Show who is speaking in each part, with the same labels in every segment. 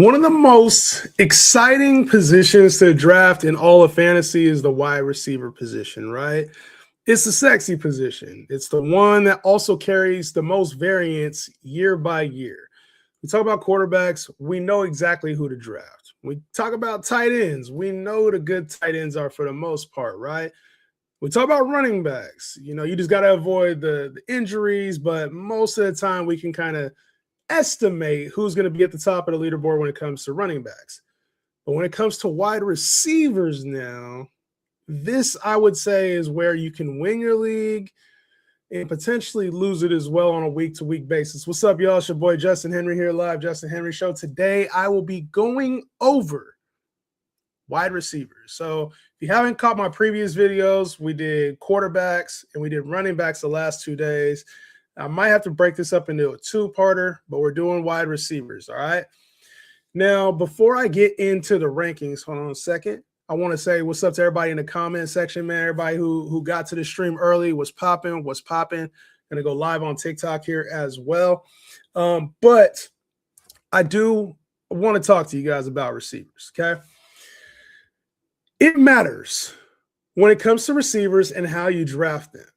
Speaker 1: One of the most exciting positions to draft in all of fantasy is the wide receiver position, right? It's the sexy position. It's the one that also carries the most variance year by year. We talk about quarterbacks, we know exactly who to draft. We talk about tight ends, we know who the good tight ends are for the most part, right? We talk about running backs. You just got to avoid the injuries, but most of the time we can kind of estimate who's going to be at the top of the leaderboard when it comes to running backs. But when it comes to wide receivers now, this I would say is where you can win your league and potentially lose it as well on a week-to-week basis. What's up, y'all? It's your boy Justin Henry here, live Justin Henry Show. Today, I will be going over wide receivers. So if you haven't caught my previous videos, we did quarterbacks and we did running backs the last 2 days. I might have to break this up into a two-parter, but we're doing wide receivers, all right? Now, before I get into the rankings, hold on a second. I want to say what's up to everybody in the comment section, man. Everybody who got to the stream early, what's popping. Going to go live on TikTok here as well. But I do want to talk to you guys about receivers, okay? It matters when it comes to receivers and how you draft them.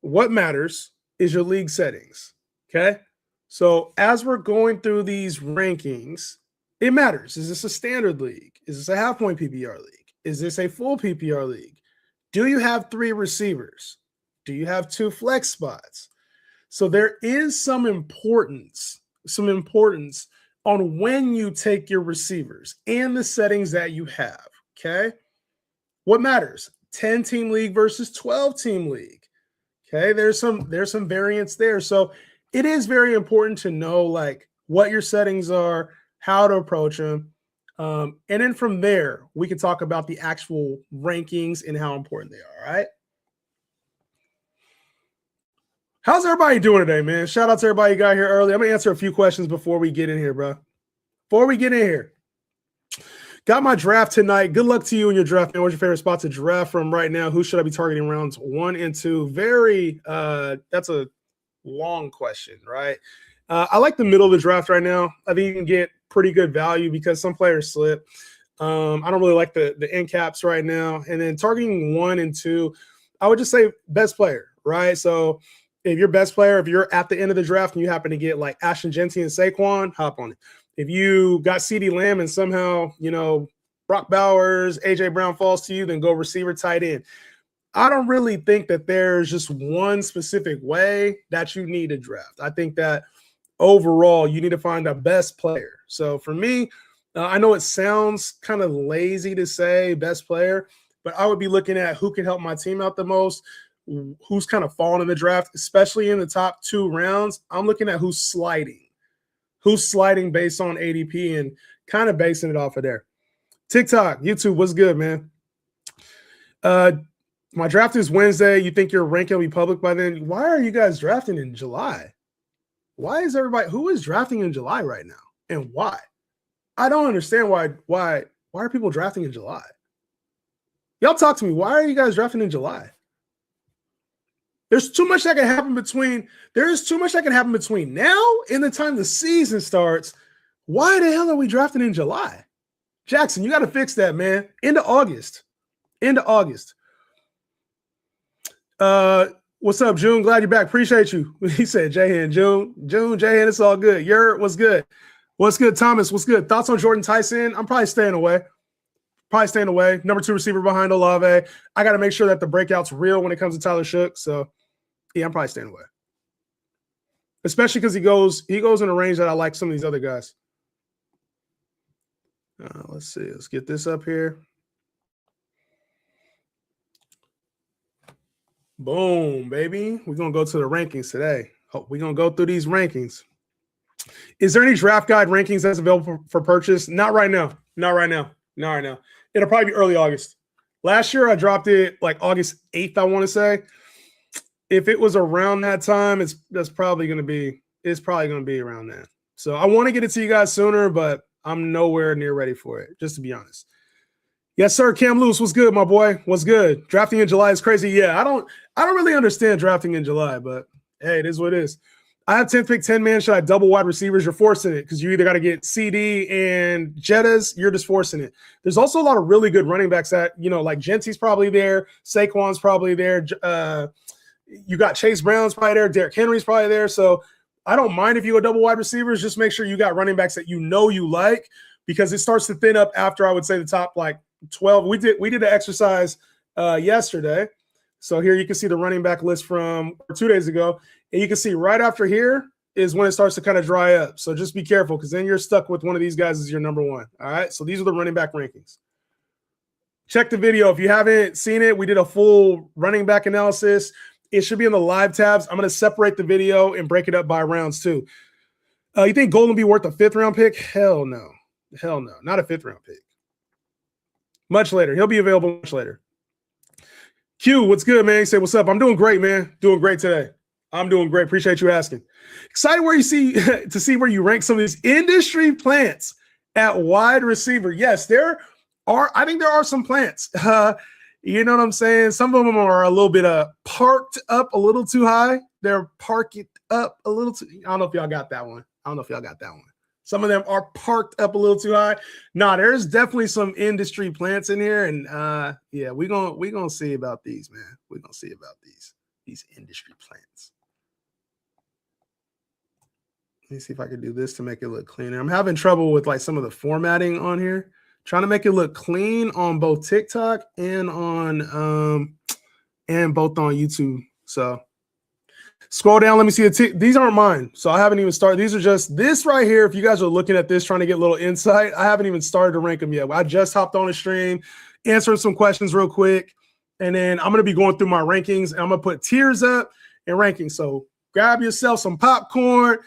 Speaker 1: What matters is your league settings, okay? So as we're going through these rankings, it matters. Is this a standard league? Is this a half-point PPR league? Is this a full PPR league? Do you have 3 receivers? Do you have 2 flex spots? So there is some importance on when you take your receivers and the settings that you have, okay? What matters? 10-team league versus 12-team league. Okay, there's some variance there. So it is very important to know like what your settings are, how to approach them. And then from there, we can talk about the actual rankings and how important they are, all right? How's everybody doing today, man? Shout out to everybody who got here early. I'm going to answer a few questions before we get in here, bro. Got my draft tonight. Good luck to you in your draft, man. What's your favorite spot to draft from right now? Who should I be targeting rounds 1 and 2? That's a long question, right? I like the middle of the draft right now. I think you can get pretty good value because some players slip. I don't really like the end caps right now. And then targeting 1 and 2, I would just say best player, right? So if you're best player, if you're at the end of the draft and you happen to get like Ashton Genty and Saquon, hop on it. If you got CeeDee Lamb and somehow, Brock Bowers, A.J. Brown falls to you, then go receiver, tight end. I don't really think that there's just one specific way that you need to draft. I think that overall you need to find the best player. So for me, I know it sounds kind of lazy to say best player, but I would be looking at who can help my team out the most, who's kind of falling in the draft, especially in the top 2 rounds. I'm looking at who's sliding based on ADP and kind of basing it off of there. TikTok, YouTube, what's good, man? My draft is Wednesday. You think your ranking will be public by then? Why are you guys drafting in July? Who is drafting in July right now and why? I don't understand why are people drafting in July? Y'all talk to me. Why are you guys drafting in July? There's too much that can happen between now and the time the season starts. Why the hell are we drafting in July? Jackson, you got to fix that, man. Into August. What's up, June? Glad you're back. Appreciate you. He said, J-Hand, June, J-Hand, it's all good. What's good? What's good, Thomas? What's good? Thoughts on Jordan Tyson? I'm probably staying away. Number 2 receiver behind Olave. I got to make sure that the breakout's real when it comes to Tyler Shook. So, yeah, I'm probably staying away. Especially because he goes in a range that I like some of these other guys. Let's see. Let's get this up here. Boom, baby. We're going to go to the rankings today. We're going to go through these rankings. Is there any draft guide rankings that's available for purchase? Not right now. It'll probably be early August. Last year, I dropped it like August 8th, I want to say. If it was around that time, it's probably going to be around that. So I want to get it to you guys sooner, but I'm nowhere near ready for it, just to be honest. Yes, sir. Cam Lewis, what's good, my boy? What's good? Drafting in July is crazy. Yeah, I don't really understand drafting in July, but hey, it is what it is. I have 10th pick, 10 man. Should I double wide receivers? You're forcing it because you either got to get CD and Jettas. You're just forcing it. There's also a lot of really good running backs that, like Genty's probably there. Saquon's probably there. You got Chase Brown's probably there. Derrick Henry's probably there. So I don't mind if you go double wide receivers. Just make sure you got running backs that you like, because it starts to thin up after, I would say, the top like 12. We did an exercise yesterday. So here you can see the running back list from 2 days ago. And you can see right after here is when it starts to kind of dry up. So just be careful, because then you're stuck with one of these guys as your number one. All right. So these are the running back rankings. Check the video. If you haven't seen it, we did a full running back analysis. It should be in the live tabs. I'm going to separate the video and break it up by rounds too. You think Golden will be worth a 5th round pick? Hell no. Hell no. Not a 5th round pick. Much later. He'll be available much later. Q, what's good, man? You say, what's up? I'm doing great, man. Doing great today. I'm doing great. Appreciate you asking. Excited to see where you rank some of these industry plants at wide receiver. Yes, I think there are some plants. You know what I'm saying? Some of them are a little bit parked up a little too high. They're parked up a little too. I don't know if y'all got that one. Some of them are parked up a little too high. Nah, there's definitely some industry plants in here, and yeah, we're gonna see about these, man. We're gonna see about these industry plants. Let me see if I can do this to make it look cleaner. I'm having trouble with like some of the formatting on here. Trying to make it look clean on both TikTok and both on YouTube. So scroll down. Let me see these aren't mine, so I haven't even started. These are just this right here. If you guys are looking at this, trying to get a little insight, I haven't even started to rank them yet. I just hopped on the stream, answering some questions real quick, and then I'm going to be going through my rankings. And I'm going to put tiers up and rankings. So grab yourself some popcorn,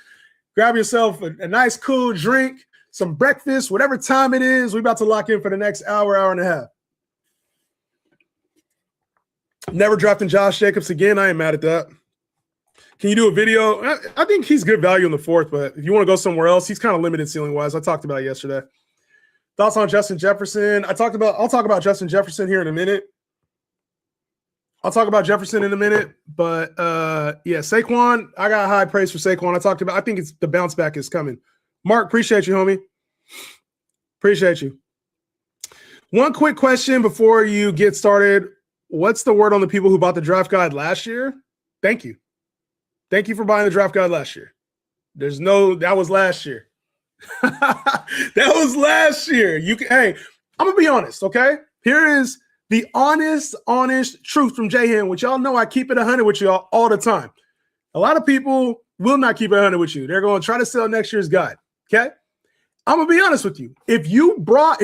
Speaker 1: grab yourself a nice cool drink, some breakfast, whatever time it is. We're about to lock in for the next hour and a half. Never drafting Josh Jacobs again. I ain't mad at that. Can you do a video? I think he's good value in the 4th, but if you want to go somewhere else, he's kind of limited ceiling wise. I talked about it yesterday. Thoughts on Justin Jefferson? I'll talk about Justin Jefferson here in a minute. But yeah, Saquon, I got high praise for Saquon. I think the bounce back is coming. Mark, appreciate you, homie. Appreciate you. One quick question before you get started. What's the word on the people who bought the draft guide last year? Thank you. Thank you for buying the draft guide last year. That was last year. That was last year. Hey, I'm going to be honest, okay? Here is the honest truth from J-Hen, which y'all know I keep it 100 with y'all all the time. A lot of people will not keep it 100 with you. They're going to try to sell next year's guide, okay? I'm going to be honest with you. If you bought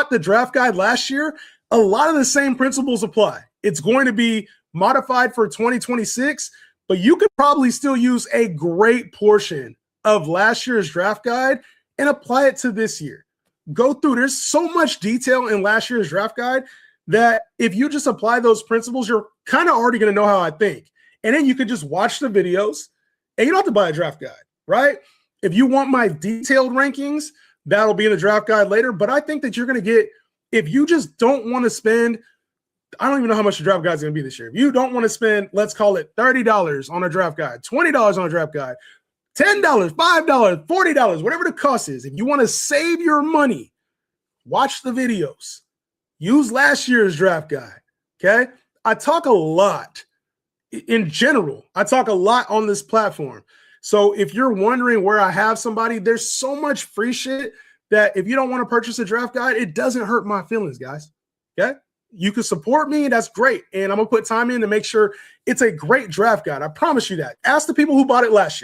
Speaker 1: the draft guide last year, a lot of the same principles apply. It's going to be modified for 2026, but you could probably still use a great portion of last year's draft guide and apply it to this year. Go through. There's so much detail in last year's draft guide that if you just apply those principles, you're kind of already going to know how I think. And then you could just watch the videos, and you don't have to buy a draft guide, right? If you want my detailed rankings, that'll be in the draft guide later. But I think that you're going to get, if you just don't want to spend, I don't even know how much the draft guide is going to be this year. If you don't want to spend, let's call it $30 on a draft guide, $20 on a draft guide, $10, $5, $40, whatever the cost is. If you want to save your money, watch the videos. Use last year's draft guide, okay? I talk a lot. In general, I talk a lot on this platform. So if you're wondering where I have somebody, there's so much free shit that if you don't want to purchase a draft guide, it doesn't hurt my feelings, guys, okay? You can support me. That's great. And I'm going to put time in to make sure it's a great draft guide. I promise you that. Ask the people who bought it last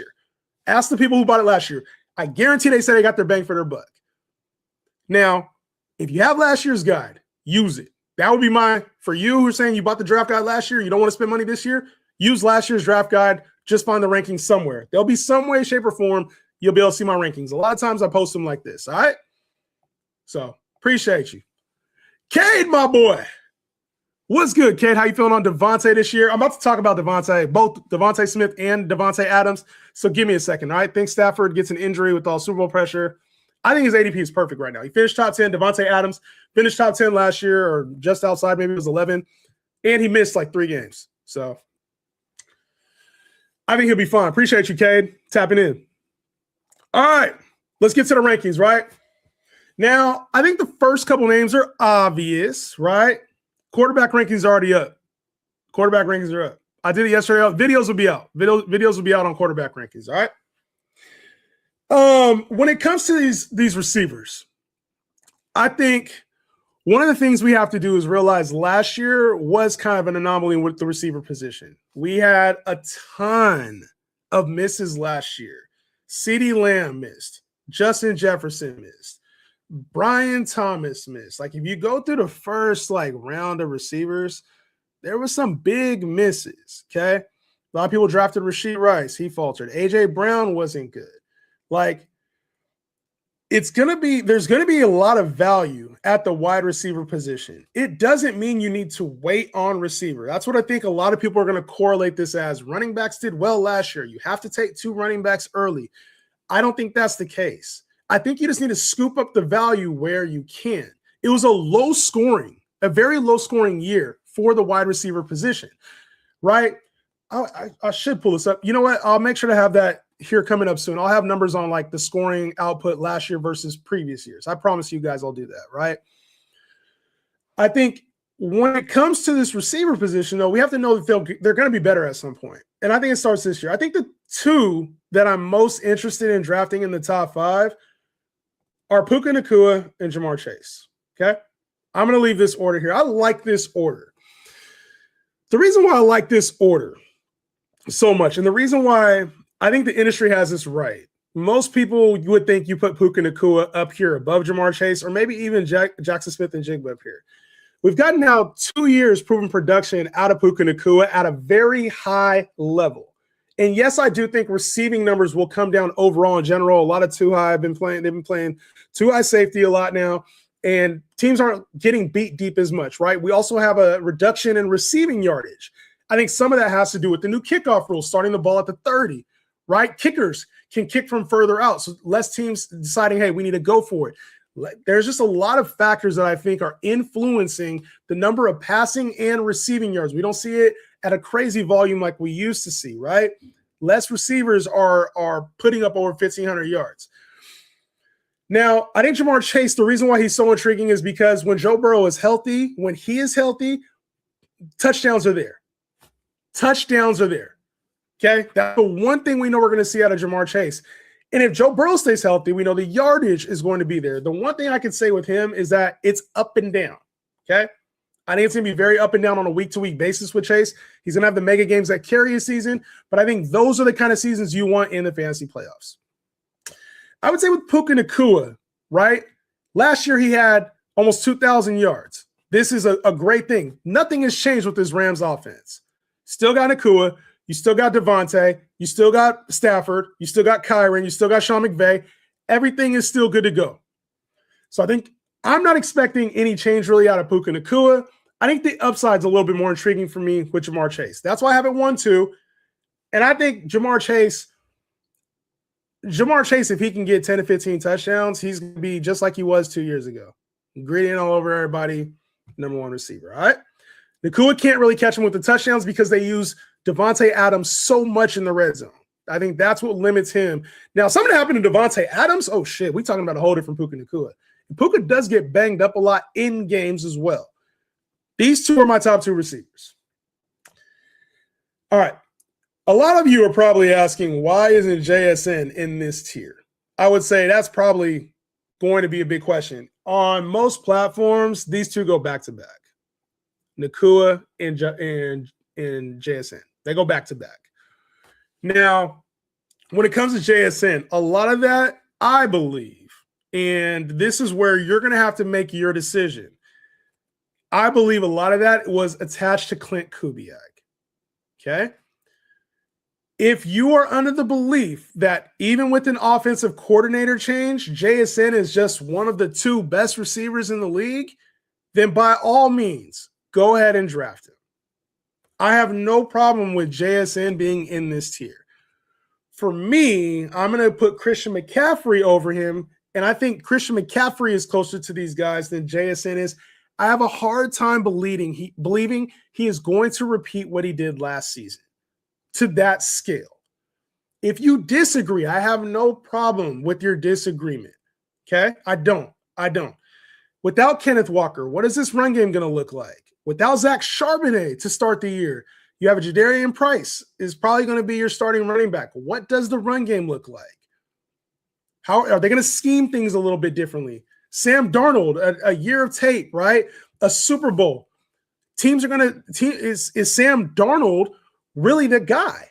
Speaker 1: year. I guarantee they say they got their bang for their buck. Now, if you have last year's guide, use it. That would be mine. For you who are saying you bought the draft guide last year, you don't want to spend money this year, use last year's draft guide. Just find the rankings somewhere. There'll be some way, shape, or form you'll be able to see my rankings. A lot of times I post them like this, all right? So, appreciate you. Cade, my boy. What's good, Cade? How you feeling on Devontae this year? I'm about to talk about Devontae, both Devontae Smith and Devontae Adams. So give me a second, all right? Think Stafford gets an injury with all Super Bowl pressure. I think his ADP is perfect right now. He finished top 10. Devontae Adams finished top 10 last year, or just outside, maybe it was 11. And he missed like 3 games. So I think he'll be fine. Appreciate you, Cade, tapping in. All right, let's get to the rankings, right? Now, I think the first couple names are obvious, right? Quarterback rankings are already up. Quarterback rankings are up. I did it yesterday. Videos will be out. Videos will be out on quarterback rankings, all right? When it comes to these receivers, I think one of the things we have to do is realize last year was kind of an anomaly with the receiver position. We had a ton of misses last year. CeeDee Lamb missed. Justin Jefferson missed. Brian Thomas missed. Like, if you go through the first round of receivers, there was some big misses, okay? A lot of people drafted Rashee Rice. He faltered. A.J. Brown wasn't good. There's going to be a lot of value at the wide receiver position. It doesn't mean you need to wait on receiver. That's what I think a lot of people are going to correlate this as. Running backs did well last year. You have to take 2 running backs early. I don't think that's the case. I think you just need to scoop up the value where you can. It was a very low scoring year for the wide receiver position, right? I should pull this up. You know what? I'll make sure to have that here coming up soon. I'll have numbers on the scoring output last year versus previous years. I promise you guys I'll do that, right? I think when it comes to this receiver position, though, we have to know that they're going to be better at some point. And I think it starts this year. I think the 2 that I'm most interested in drafting in the top 5 are Puka Nacua and Ja'Marr Chase, okay? I'm going to leave this order here. I like this order. The reason why I like this order so much, and the reason why I think the industry has this right, most people would think you put Puka Nacua up here above Ja'Marr Chase, or maybe even Jackson Smith-Njigba up here. We've gotten now 2 years proven production out of Puka Nacua at a very high level. And yes, I do think receiving numbers will come down overall in general. A lot of too high. They've been playing too high safety a lot now. And teams aren't getting beat deep as much, right? We also have a reduction in receiving yardage. I think some of that has to do with the new kickoff rule, starting the ball at the 30, right? Kickers can kick from further out. So less teams deciding, hey, we need to go for it. There's just a lot of factors that I think are influencing the number of passing and receiving yards. We don't see it at a crazy volume like we used to see, right? Less receivers are putting up over 1,500 yards. Now, I think Ja'Marr Chase, the reason why he's so intriguing is because when Joe Burrow is healthy, when he is healthy, touchdowns are there. Touchdowns are there, okay? That's the one thing we know we're going to see out of Ja'Marr Chase. And if Joe Burrow stays healthy, we know the yardage is going to be there. The one thing I can say with him is that it's up and down, okay? I think it's going to be very up and down on a week-to-week basis with Chase. He's going to have the mega games that carry his season, but I think those are the kind of seasons you want in the fantasy playoffs. I would say with Puka Nacua, right? Last year he had almost 2,000 yards. This is a great thing. Nothing has changed with this Rams offense. Still got Nacua. You still got Devontae. You still got Stafford. You still got Kyron. You still got Sean McVay. Everything is still good to go. So I think I'm not expecting any change really out of Puka Nacua. I think the upside's a little bit more intriguing for me with Ja'Marr Chase. That's why I have it 1-2. And I think Ja'Marr Chase, if he can get 10 to 15 touchdowns, he's going to be just like he was 2 years ago. Gradient all over everybody, number 1 receiver, all right? Nacua can't really catch him with the touchdowns because they use Devontae Adams so much in the red zone. I think that's what limits him. Now, something happened to Devontae Adams. Oh, shit. We're talking about a whole different Puka Nacua. Puka does get banged up a lot in games as well. These 2 are my top 2 receivers. All right. A lot of you are probably asking, why isn't JSN in this tier? I would say that's probably going to be a big question. On most platforms, these 2 go back-to-back. Nacua and JSN. They go back-to-back. Now, when it comes to JSN, a lot of that, I believe, and this is where you're going to have to make your decision. I believe a lot of that was attached to Klint Kubiak. Okay? If you are under the belief that even with an offensive coordinator change, JSN is just one of the 2 best receivers in the league, then by all means, go ahead and draft him. I have no problem with JSN being in this tier. For me, I'm going to put Christian McCaffrey over him, and I think Christian McCaffrey is closer to these guys than JSN is. I have a hard time believing he is going to repeat what he did last season to that scale. If you disagree, I have no problem with your disagreement. Okay? I don't. Without Kenneth Walker, what is this run game going to look like? Without Zach Charbonnet to start the year, you have a Jadarian Price is probably going to be your starting running back. What does the run game look like? How are they going to scheme things a little bit differently? Sam Darnold, a year of tape, right? A Super Bowl. Teams are going to is Sam Darnold really the guy?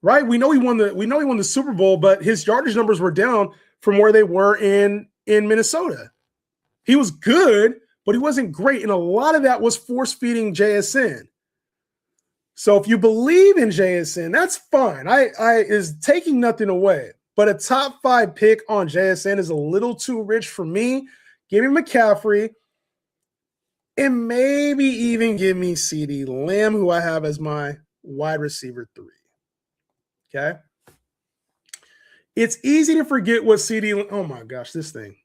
Speaker 1: Right? We know he won the Super Bowl, but his yardage numbers were down from where they were in Minnesota. He was good, but he wasn't great. And a lot of that was force-feeding JSN. So if you believe in JSN, that's fine. I is taking nothing away. But a top 5 pick on JSN is a little too rich for me. Give me McCaffrey. And maybe even give me CeeDee Lamb, who I have as my wide receiver 3. Okay. It's easy to forget what oh my gosh, this thing.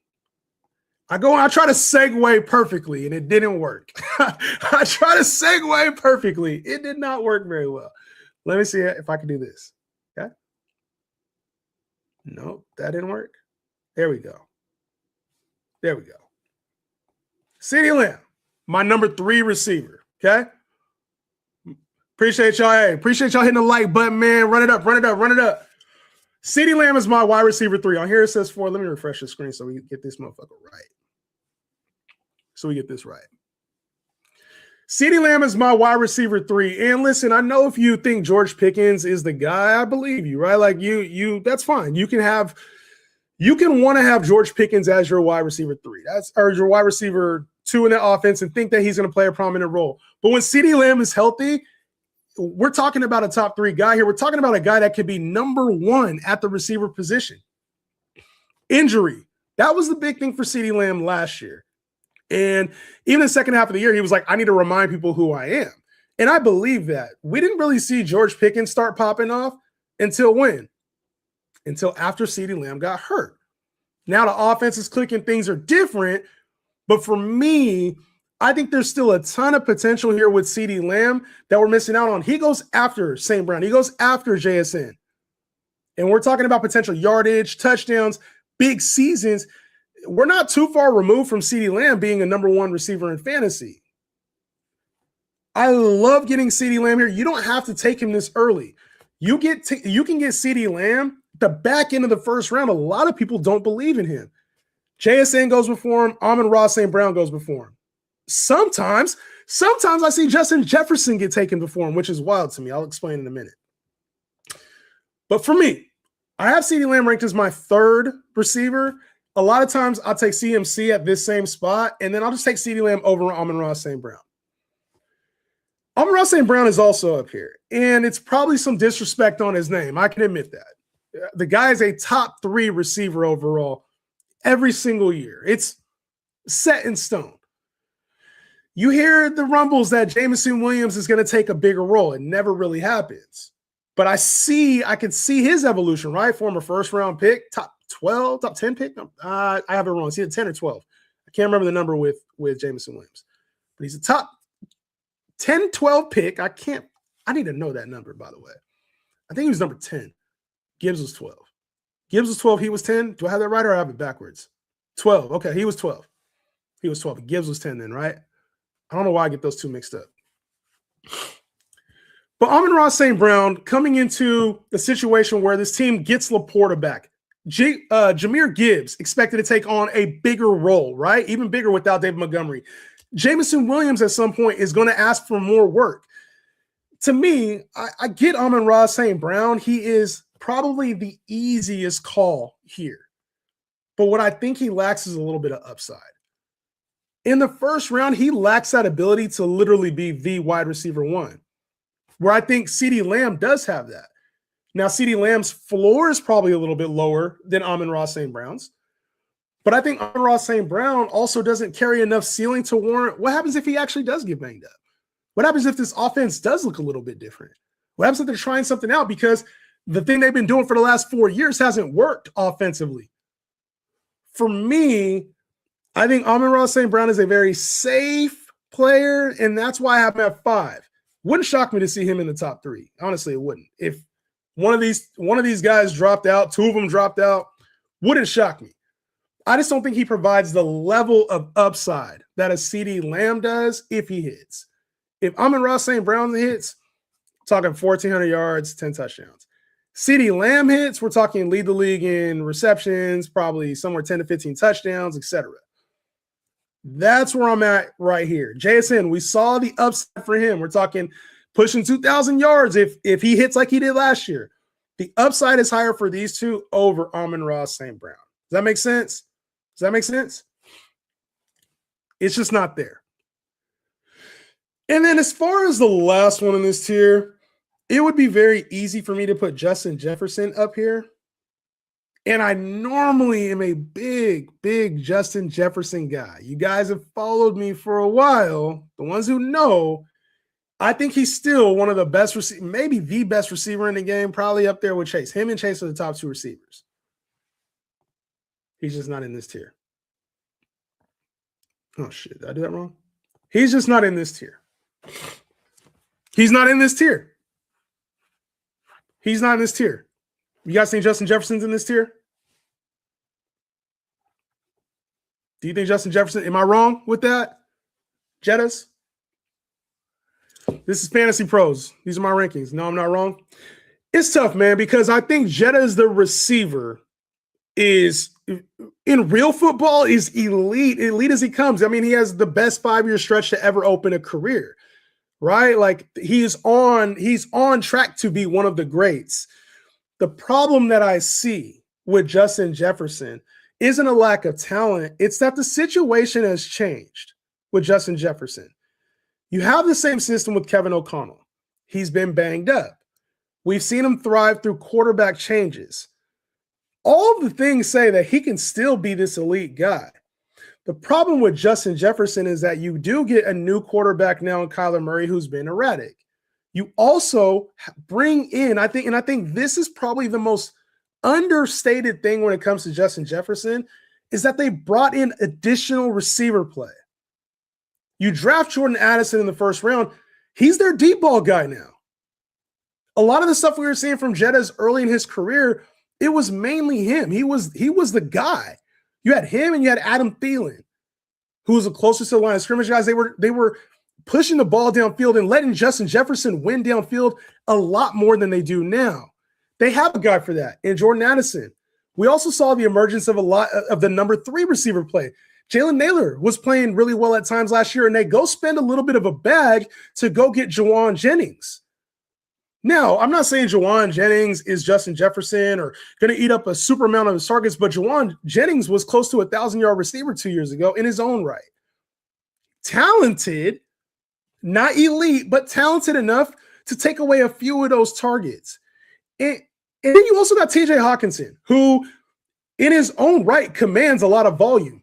Speaker 1: I try to segue perfectly and it didn't work. I try to segue perfectly. It did not work very well. Let me see if I can do this. Okay. Nope, that didn't work. There we go. CeeDee Lamb, my number 3 receiver. Okay. Appreciate y'all. Hey, appreciate y'all hitting the like button, man. Run it up. CeeDee Lamb is my wide receiver 3. On here it says 4. Let me refresh the screen so we get this motherfucker right. CeeDee Lamb is my wide receiver 3. And listen, I know if you think George Pickens is the guy, I believe you, right? Like you that's fine. You can want to have George Pickens as your wide receiver 3. Or your wide receiver 2 in the offense and think that he's going to play a prominent role. But when CeeDee Lamb is healthy, we're talking about a top 3 guy here. We're talking about a guy that could be number 1 at the receiver position. Injury. That was the big thing for CeeDee Lamb last year. And even in the second half of the year, he was like, I need to remind people who I am. And I believe that. We didn't really see George Pickens start popping off until when? Until after CeeDee Lamb got hurt. Now the offense is clicking. Things are different. But for me, I think there's still a ton of potential here with CeeDee Lamb that we're missing out on. He goes after St. Brown. He goes after JSN. And we're talking about potential yardage, touchdowns, big seasons. We're not too far removed from CeeDee Lamb being a number 1 receiver in fantasy. I love getting CeeDee Lamb here. You don't have to take him this early. You can get CeeDee Lamb the back end of the first round. A lot of people don't believe in him. JSN goes before him. Amon-Ra St. Brown goes before him. Sometimes I see Justin Jefferson get taken before him, which is wild to me. I'll explain in a minute. But for me, I have CeeDee Lamb ranked as my 3rd receiver. A lot of times I'll take CMC at this same spot, and then I'll just take CeeDee Lamb over Amon-Ra St. Brown. Amon-Ra St. Brown is also up here, and it's probably some disrespect on his name. I can admit that. The guy is a top 3 receiver overall every single year. It's set in stone. You hear the rumbles that Jameson Williams is going to take a bigger role. It never really happens. But I can see his evolution, right? Former first-round pick, top 12, top 10 pick. I have it wrong. It's either 10 or 12. I can't remember the number with Jameson Williams. But he's a top 10, 12 pick. I need to know that number, by the way. I think he was number 10. Gibbs was 12. Gibbs was 12. He was 10. Do I have that right or I have it backwards? 12. Okay, he was 12. Gibbs was 10 then, right? I don't know why I get those two mixed up. But Amon-Ra St. Brown coming into a situation where this team gets Laporta back. Jahmyr Gibbs expected to take on a bigger role, right? Even bigger without David Montgomery. Jameson Williams at some point is going to ask for more work. To me, I get Amon-Ra St. Brown. He is probably the easiest call here. But what I think he lacks is a little bit of upside. In the first round, he lacks that ability to literally be the wide receiver 1, where I think CeeDee Lamb does have that. Now, CeeDee Lamb's floor is probably a little bit lower than Amon-Ra St. Brown's, but I think Amon-Ra St. Brown also doesn't carry enough ceiling to warrant what happens if he actually does get banged up? What happens if this offense does look a little bit different? What happens if they're trying something out? Because the thing they've been doing for the last 4 years hasn't worked offensively. For me, I think Amon-Ra St. Brown is a very safe player, and that's why I have him at 5. Wouldn't shock me to see him in the top 3. Honestly, it wouldn't. If one of these guys dropped out, two of them dropped out, wouldn't shock me. I just don't think he provides the level of upside that a CeeDee Lamb does if he hits. If Amon-Ra St. Brown hits, talking 1,400 yards, 10 touchdowns. CeeDee Lamb hits, we're talking lead the league in receptions, probably somewhere 10 to 15 touchdowns, etc. That's where I'm at right here. JSN, we saw the upside for him. We're talking pushing 2,000 yards if he hits like he did last year. The upside is higher for these two over Amon-Ra St. Brown. Does that make sense? Does that make sense? It's just not there. And then as far as the last one in this tier, it would be very easy for me to put Justin Jefferson up here. And I normally am a big, big Justin Jefferson guy. You guys have followed me for a while. The ones who know, I think he's still one of the best maybe the best receiver in the game, probably up there with Chase. Him and Chase are the top two receivers. He's just not in this tier. Oh, shit. Did I do that wrong? He's just not in this tier. He's not in this tier. He's not in this tier. You guys think Justin Jefferson's in this tier? Do you think Justin Jefferson? Am I wrong with that? Jettas? This is Fantasy Pros. These are my rankings. No, I'm not wrong. It's tough, man, because I think Jetta as the receiver is in real football is elite as he comes. I mean, he has the best 5-year stretch to ever open a career, right? Like he's on track to be one of the greats. The problem that I see with Justin Jefferson isn't a lack of talent. It's that the situation has changed with Justin Jefferson. You have the same system with Kevin O'Connell. He's been banged up. We've seen him thrive through quarterback changes. All of the things say that he can still be this elite guy. The problem with Justin Jefferson is that you do get a new quarterback now in Kyler Murray who's been erratic. You also bring in, I think this is probably the most understated thing when it comes to Justin Jefferson, is that they brought in additional receiver play. You draft Jordan Addison in the first round. He's their deep ball guy now. A lot of the stuff we were seeing from Jettas early in his career, it was mainly him. He was the guy. You had him and you had Adam Thielen, who was the closest to the line of scrimmage guys. They were pushing the ball downfield and letting Justin Jefferson win downfield a lot more than they do now. They have a guy for that in Jordan Addison. We also saw the emergence of a lot of the number 3 receiver play. Jalen Naylor was playing really well at times last year, and they go spend a little bit of a bag to go get Jauan Jennings. Now, I'm not saying Jauan Jennings is Justin Jefferson or going to eat up a super amount of his targets, but Jauan Jennings was close to a 1,000-yard receiver 2 years ago in his own right. Talented, not elite, but talented enough to take away a few of those targets. And then you also got TJ Hawkinson, who in his own right commands a lot of volume,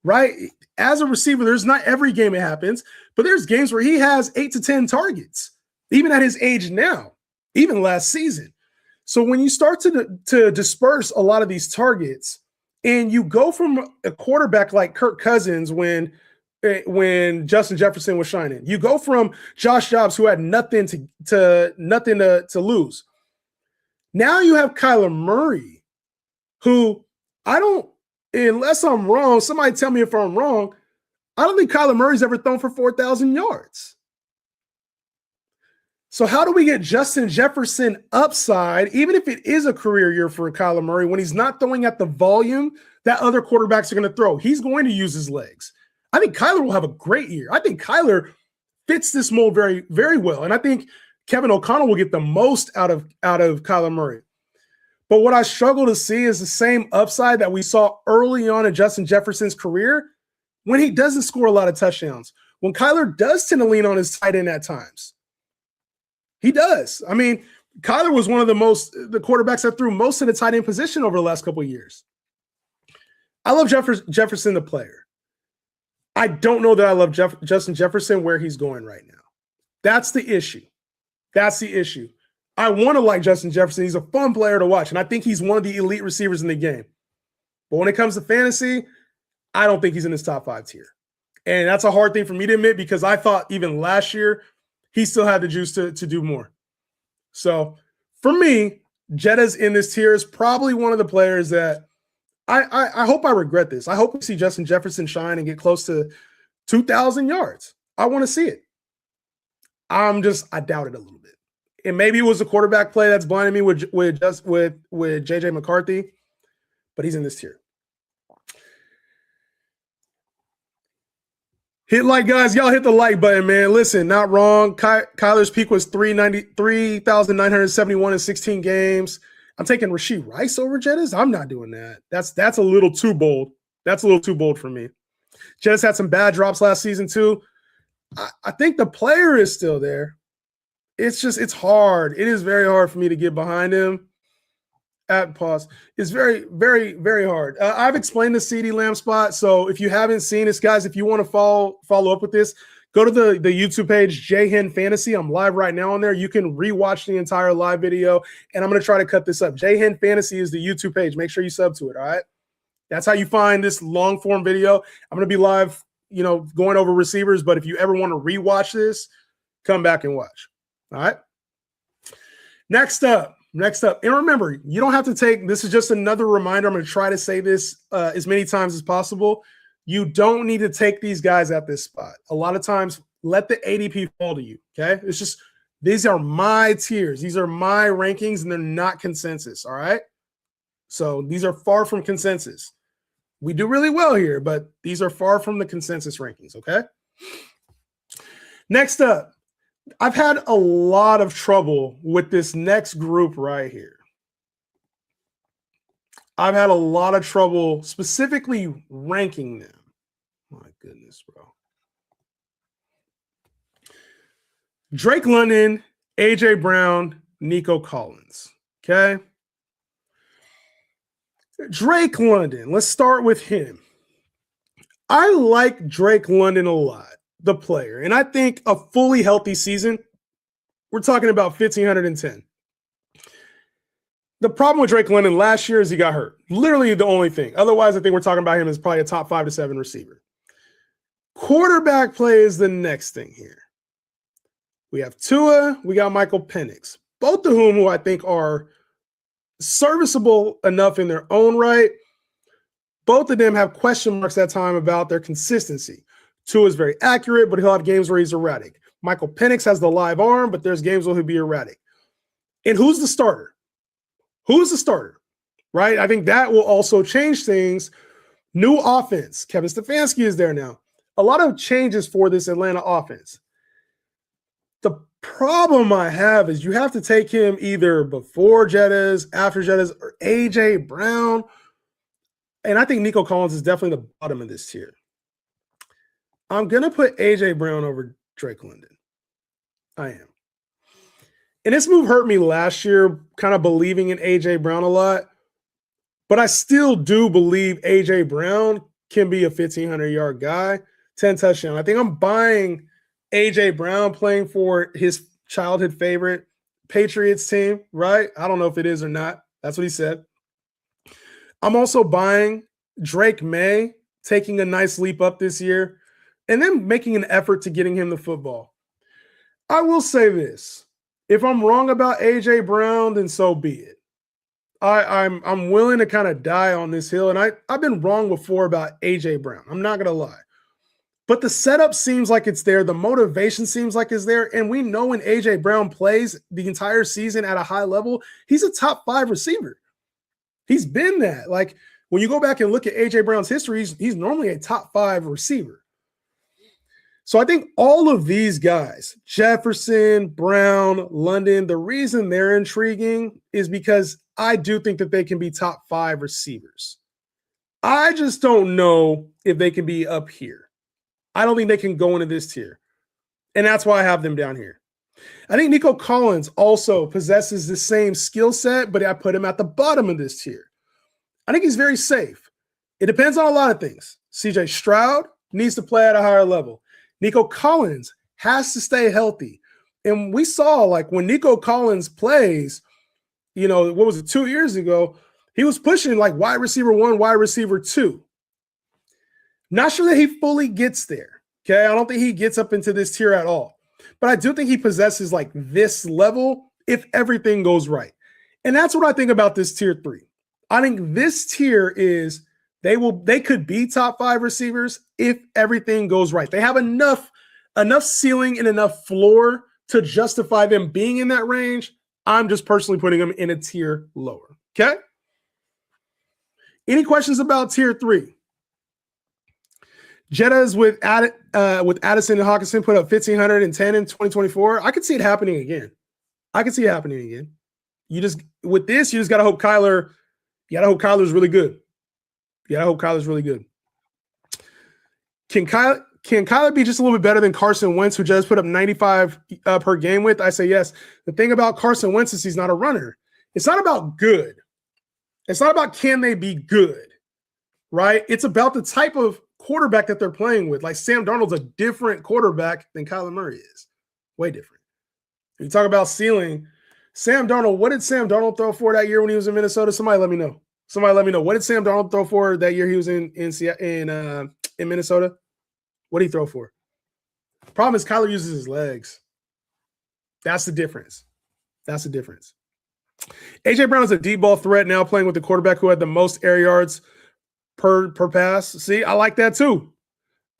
Speaker 1: right? As a receiver, there's not every game it happens, but there's games where he has 8 to 10 targets, even at his age now, even last season. So when you start to disperse a lot of these targets and you go from a quarterback like Kirk Cousins when Justin Jefferson was shining, you go from Josh Jacobs, who had nothing to lose. Now you have Kyler Murray, who unless I'm wrong, somebody tell me if I'm wrong, I don't think Kyler Murray's ever thrown for 4,000 yards. So how do we get Justin Jefferson upside, even if it is a career year for Kyler Murray, when he's not throwing at the volume that other quarterbacks are going to throw? He's going to use his legs. I think Kyler will have a great year. I think Kyler fits this mold very, very well. And I think Kevin O'Connell will get the most out of Kyler Murray. But what I struggle to see is the same upside that we saw early on in Justin Jefferson's career when he doesn't score a lot of touchdowns, when Kyler does tend to lean on his tight end at times. He does. I mean, Kyler was one of the quarterbacks that threw most of the tight end position over the last couple of years. I love Jefferson, the player. I don't know that I love Justin Jefferson where he's going right now. That's the issue. That's the issue. I want to like Justin Jefferson. He's a fun player to watch, and I think he's one of the elite receivers in the game. But when it comes to fantasy, I don't think he's in his top 5 tier. And that's a hard thing for me to admit because I thought even last year he still had the juice to do more. So For me, Jetta's in this tier is probably one of the players that I hope I regret this. I hope we see Justin Jefferson shine and get close to 2,000 yards. I want to see it. I doubt it a little bit. And maybe it was a quarterback play that's blinding me with JJ McCarthy, but he's in this tier. Hit like, guys. Y'all hit the like button, man. Listen, not wrong. Kyler's peak was 3,971 in 16 games. I'm taking Rashee Rice over Jettis. I'm not doing that. That's a little too bold. That's a little too bold for me. Jettis had some bad drops last season too. I think the player is still there. It's hard. It is very hard for me to get behind him. At pause. It's very, very, very hard. I've explained the CeeDee Lamb spot. So if you haven't seen this, guys, if you want to follow up with this, go to the YouTube page, JHen Fantasy. I'm live right now on there. You can rewatch the entire live video, and I'm going to try to cut this up. JHen Fantasy is the YouTube page. Make sure you sub to it, all right? That's how you find this long-form video. I'm going to be live, going over receivers, but if you ever want to rewatch this, come back and watch, all right? Next up. And remember, you don't have to take – this is just another reminder. I'm going to try to say this as many times as possible. You don't need to take these guys at this spot. A lot of times, let the ADP fall to you, okay? It's just – these are my tiers. These are my rankings, and they're not consensus, all right? So these are far from consensus. We do really well here, but these are far from the consensus rankings, okay? Next up. I've had a lot of trouble with this next group right here. I've had a lot of trouble specifically ranking them. My goodness, bro. Drake London, AJ Brown, Nico Collins. Okay. Drake London, let's start with him. I like Drake London a lot. The player. And I think a fully healthy season, we're talking about 1,510. The problem with Drake London last year is he got hurt. Literally the only thing. Otherwise, I think we're talking about him as probably a top 5 to 7 receiver. Quarterback play is the next thing here. We have Tua, we got Michael Penix, both of whom I think are serviceable enough in their own right. Both of them have question marks at time about their consistency. Tua is very accurate, but he'll have games where he's erratic. Michael Penix has the live arm, but there's games where he'll be erratic. And who's the starter? Who's the starter? Right? I think that will also change things. New offense. Kevin Stefanski is there now. A lot of changes for this Atlanta offense. The problem I have is you have to take him either before Jettas, after Jettas, or AJ Brown. And I think Nico Collins is definitely the bottom of this tier. I'm going to put AJ Brown over Drake London. I am. And this move hurt me last year, kind of believing in AJ Brown a lot. But I still do believe AJ Brown can be a 1,500-yard guy, 10 touchdowns. I think I'm buying AJ Brown playing for his childhood favorite Patriots team, right? I don't know if it is or not. That's what he said. I'm also buying Drake May taking a nice leap up this year, and then making an effort to getting him the football. I will say this. If I'm wrong about AJ Brown, then so be it. I'm willing to kind of die on this hill, and I've been wrong before about AJ Brown. I'm not going to lie. But the setup seems like it's there. The motivation seems like it's there. And we know when AJ Brown plays the entire season at a high level, he's a top 5 receiver. He's been that. Like, when you go back and look at AJ Brown's history, he's normally a top 5 receiver. So I think all of these guys, Jefferson, Brown, London, the reason they're intriguing is because I do think that they can be top 5 receivers. I just don't know if they can be up here. I don't think they can go into this tier. And that's why I have them down here. I think Nico Collins also possesses the same skill set, but I put him at the bottom of this tier. I think he's very safe. It depends on a lot of things. CJ Stroud needs to play at a higher level. Nico Collins has to stay healthy. And we saw, like, when Nico Collins plays, what was it, 2 years ago, he was pushing like wide receiver 1, wide receiver 2. Not sure that he fully gets there. Okay. I don't think he gets up into this tier at all. But I do think he possesses like this level if everything goes right. And that's what I think about this tier 3. I think this tier is they could be top 5 receivers if everything goes right. They have enough ceiling and enough floor to justify them being in that range. I'm just personally putting them in a tier lower. Okay? Any questions about tier 3? Jettas with Addison and Hawkinson put up 1,510 in 2024. I could see it happening again. You just got to hope Kyler. You got to hope Kyler's really good. Can Kyler be just a little bit better than Carson Wentz, who just put up 95 per game with? I say yes. The thing about Carson Wentz is he's not a runner. It's not about good. It's not about can they be good, right? It's about the type of quarterback that they're playing with. Like Sam Darnold's a different quarterback than Kyler Murray is. Way different. If you talk about ceiling, Sam Darnold, what did Sam Darnold throw for that year when he was in Minnesota? Somebody let me know. What did Sam Darnold throw for that year he was in Minnesota? What did he throw for? Problem is Kyler uses his legs. That's the difference. A.J. Brown is a deep ball threat now, playing with the quarterback who had the most air yards per pass. See, I like that too.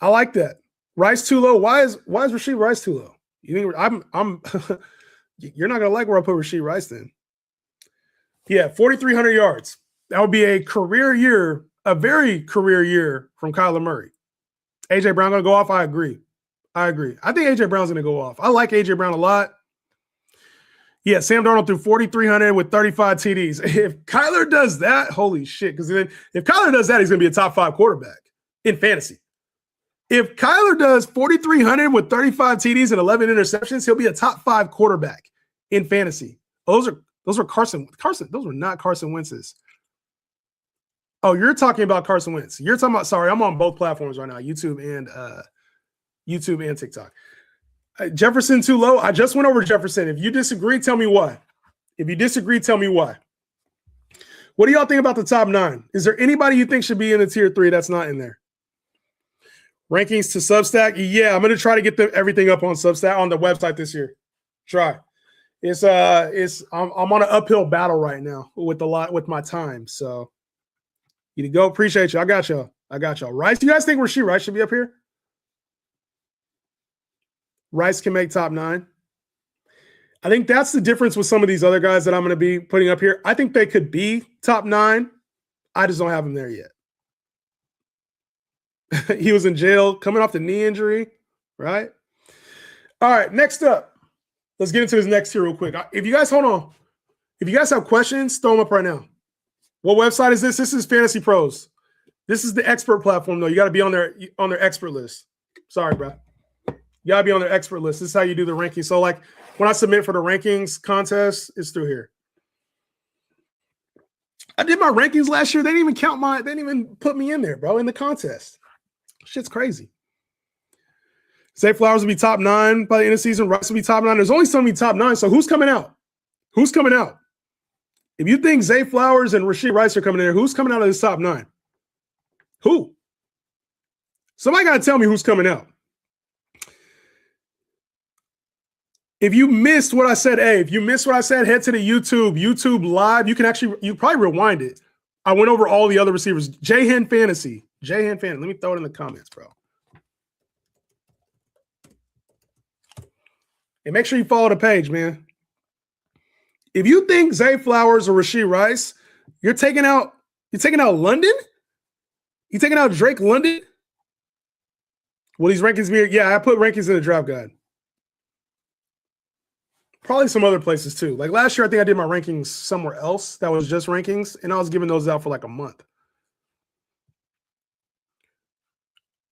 Speaker 1: I like that. Rice too low. Why is Rashee Rice too low? You think I'm you're not gonna like where I put Rashee Rice then. Yeah, 4,300 yards. That would be a career year, a very career year from Kyler Murray. A.J. Brown gonna go off? I agree. I think A.J. Brown's gonna go off. I like A.J. Brown a lot. Yeah, Sam Darnold threw 4,300 with 35 TDs. If Kyler does that, holy shit. Because then if Kyler does that, he's going to be a top 5 quarterback in fantasy. If Kyler does 4,300 with 35 TDs and 11 interceptions, he'll be a top 5 quarterback in fantasy. Those are Carson. Those were not Carson Wentz's. Oh, you're talking about Carson Wentz. You're talking about, sorry, I'm on both platforms right now, YouTube and TikTok. Jefferson too low. I just went over Jefferson. If you disagree, tell me why. What do y'all think about the top 9? Is there anybody you think should be in the tier 3 that's not in there? Rankings to Substack. Yeah, I'm going to try to get everything up on Substack on the website this year. Try. I'm on an uphill battle right now with my time. So you go. Appreciate you. I got y'all. Rice. Do you guys think Rashee Rice should be up here? Rice can make top 9. I think that's the difference with some of these other guys that I'm going to be putting up here. I think they could be top 9. I just don't have them there yet. He was in jail coming off the knee injury, right? All right, next up. Let's get into this next tier real quick. If you guys, hold on. If you guys have questions, throw them up right now. What website is this? This is Fantasy Pros. This is the expert platform, though. You got to be on their expert list. Sorry, bro. You gotta be on their expert list. This is how you do the rankings. So, like when I submit for the rankings contest, it's through here. I did my rankings last year. They didn't even put me in there, bro, in the contest. Shit's crazy. Zay Flowers will be top 9 by the end of the season. Rice will be top 9. There's only so many top 9. So who's coming out? If you think Zay Flowers and Rashee Rice are coming in there, who's coming out of this top 9? Who? Somebody gotta tell me who's coming out. If you missed what I said, head to the YouTube live. You probably rewind it. I went over all the other receivers. J-Hen Fantasy. Let me throw it in the comments, bro. And make sure you follow the page, man. If you think Zay Flowers or Rashee Rice, you're taking out London? You taking out Drake London? Will these rankings be? Yeah, I put rankings in the draft guide. Probably some other places too. Like last year, I think I did my rankings somewhere else that was just rankings, and I was giving those out for like a month.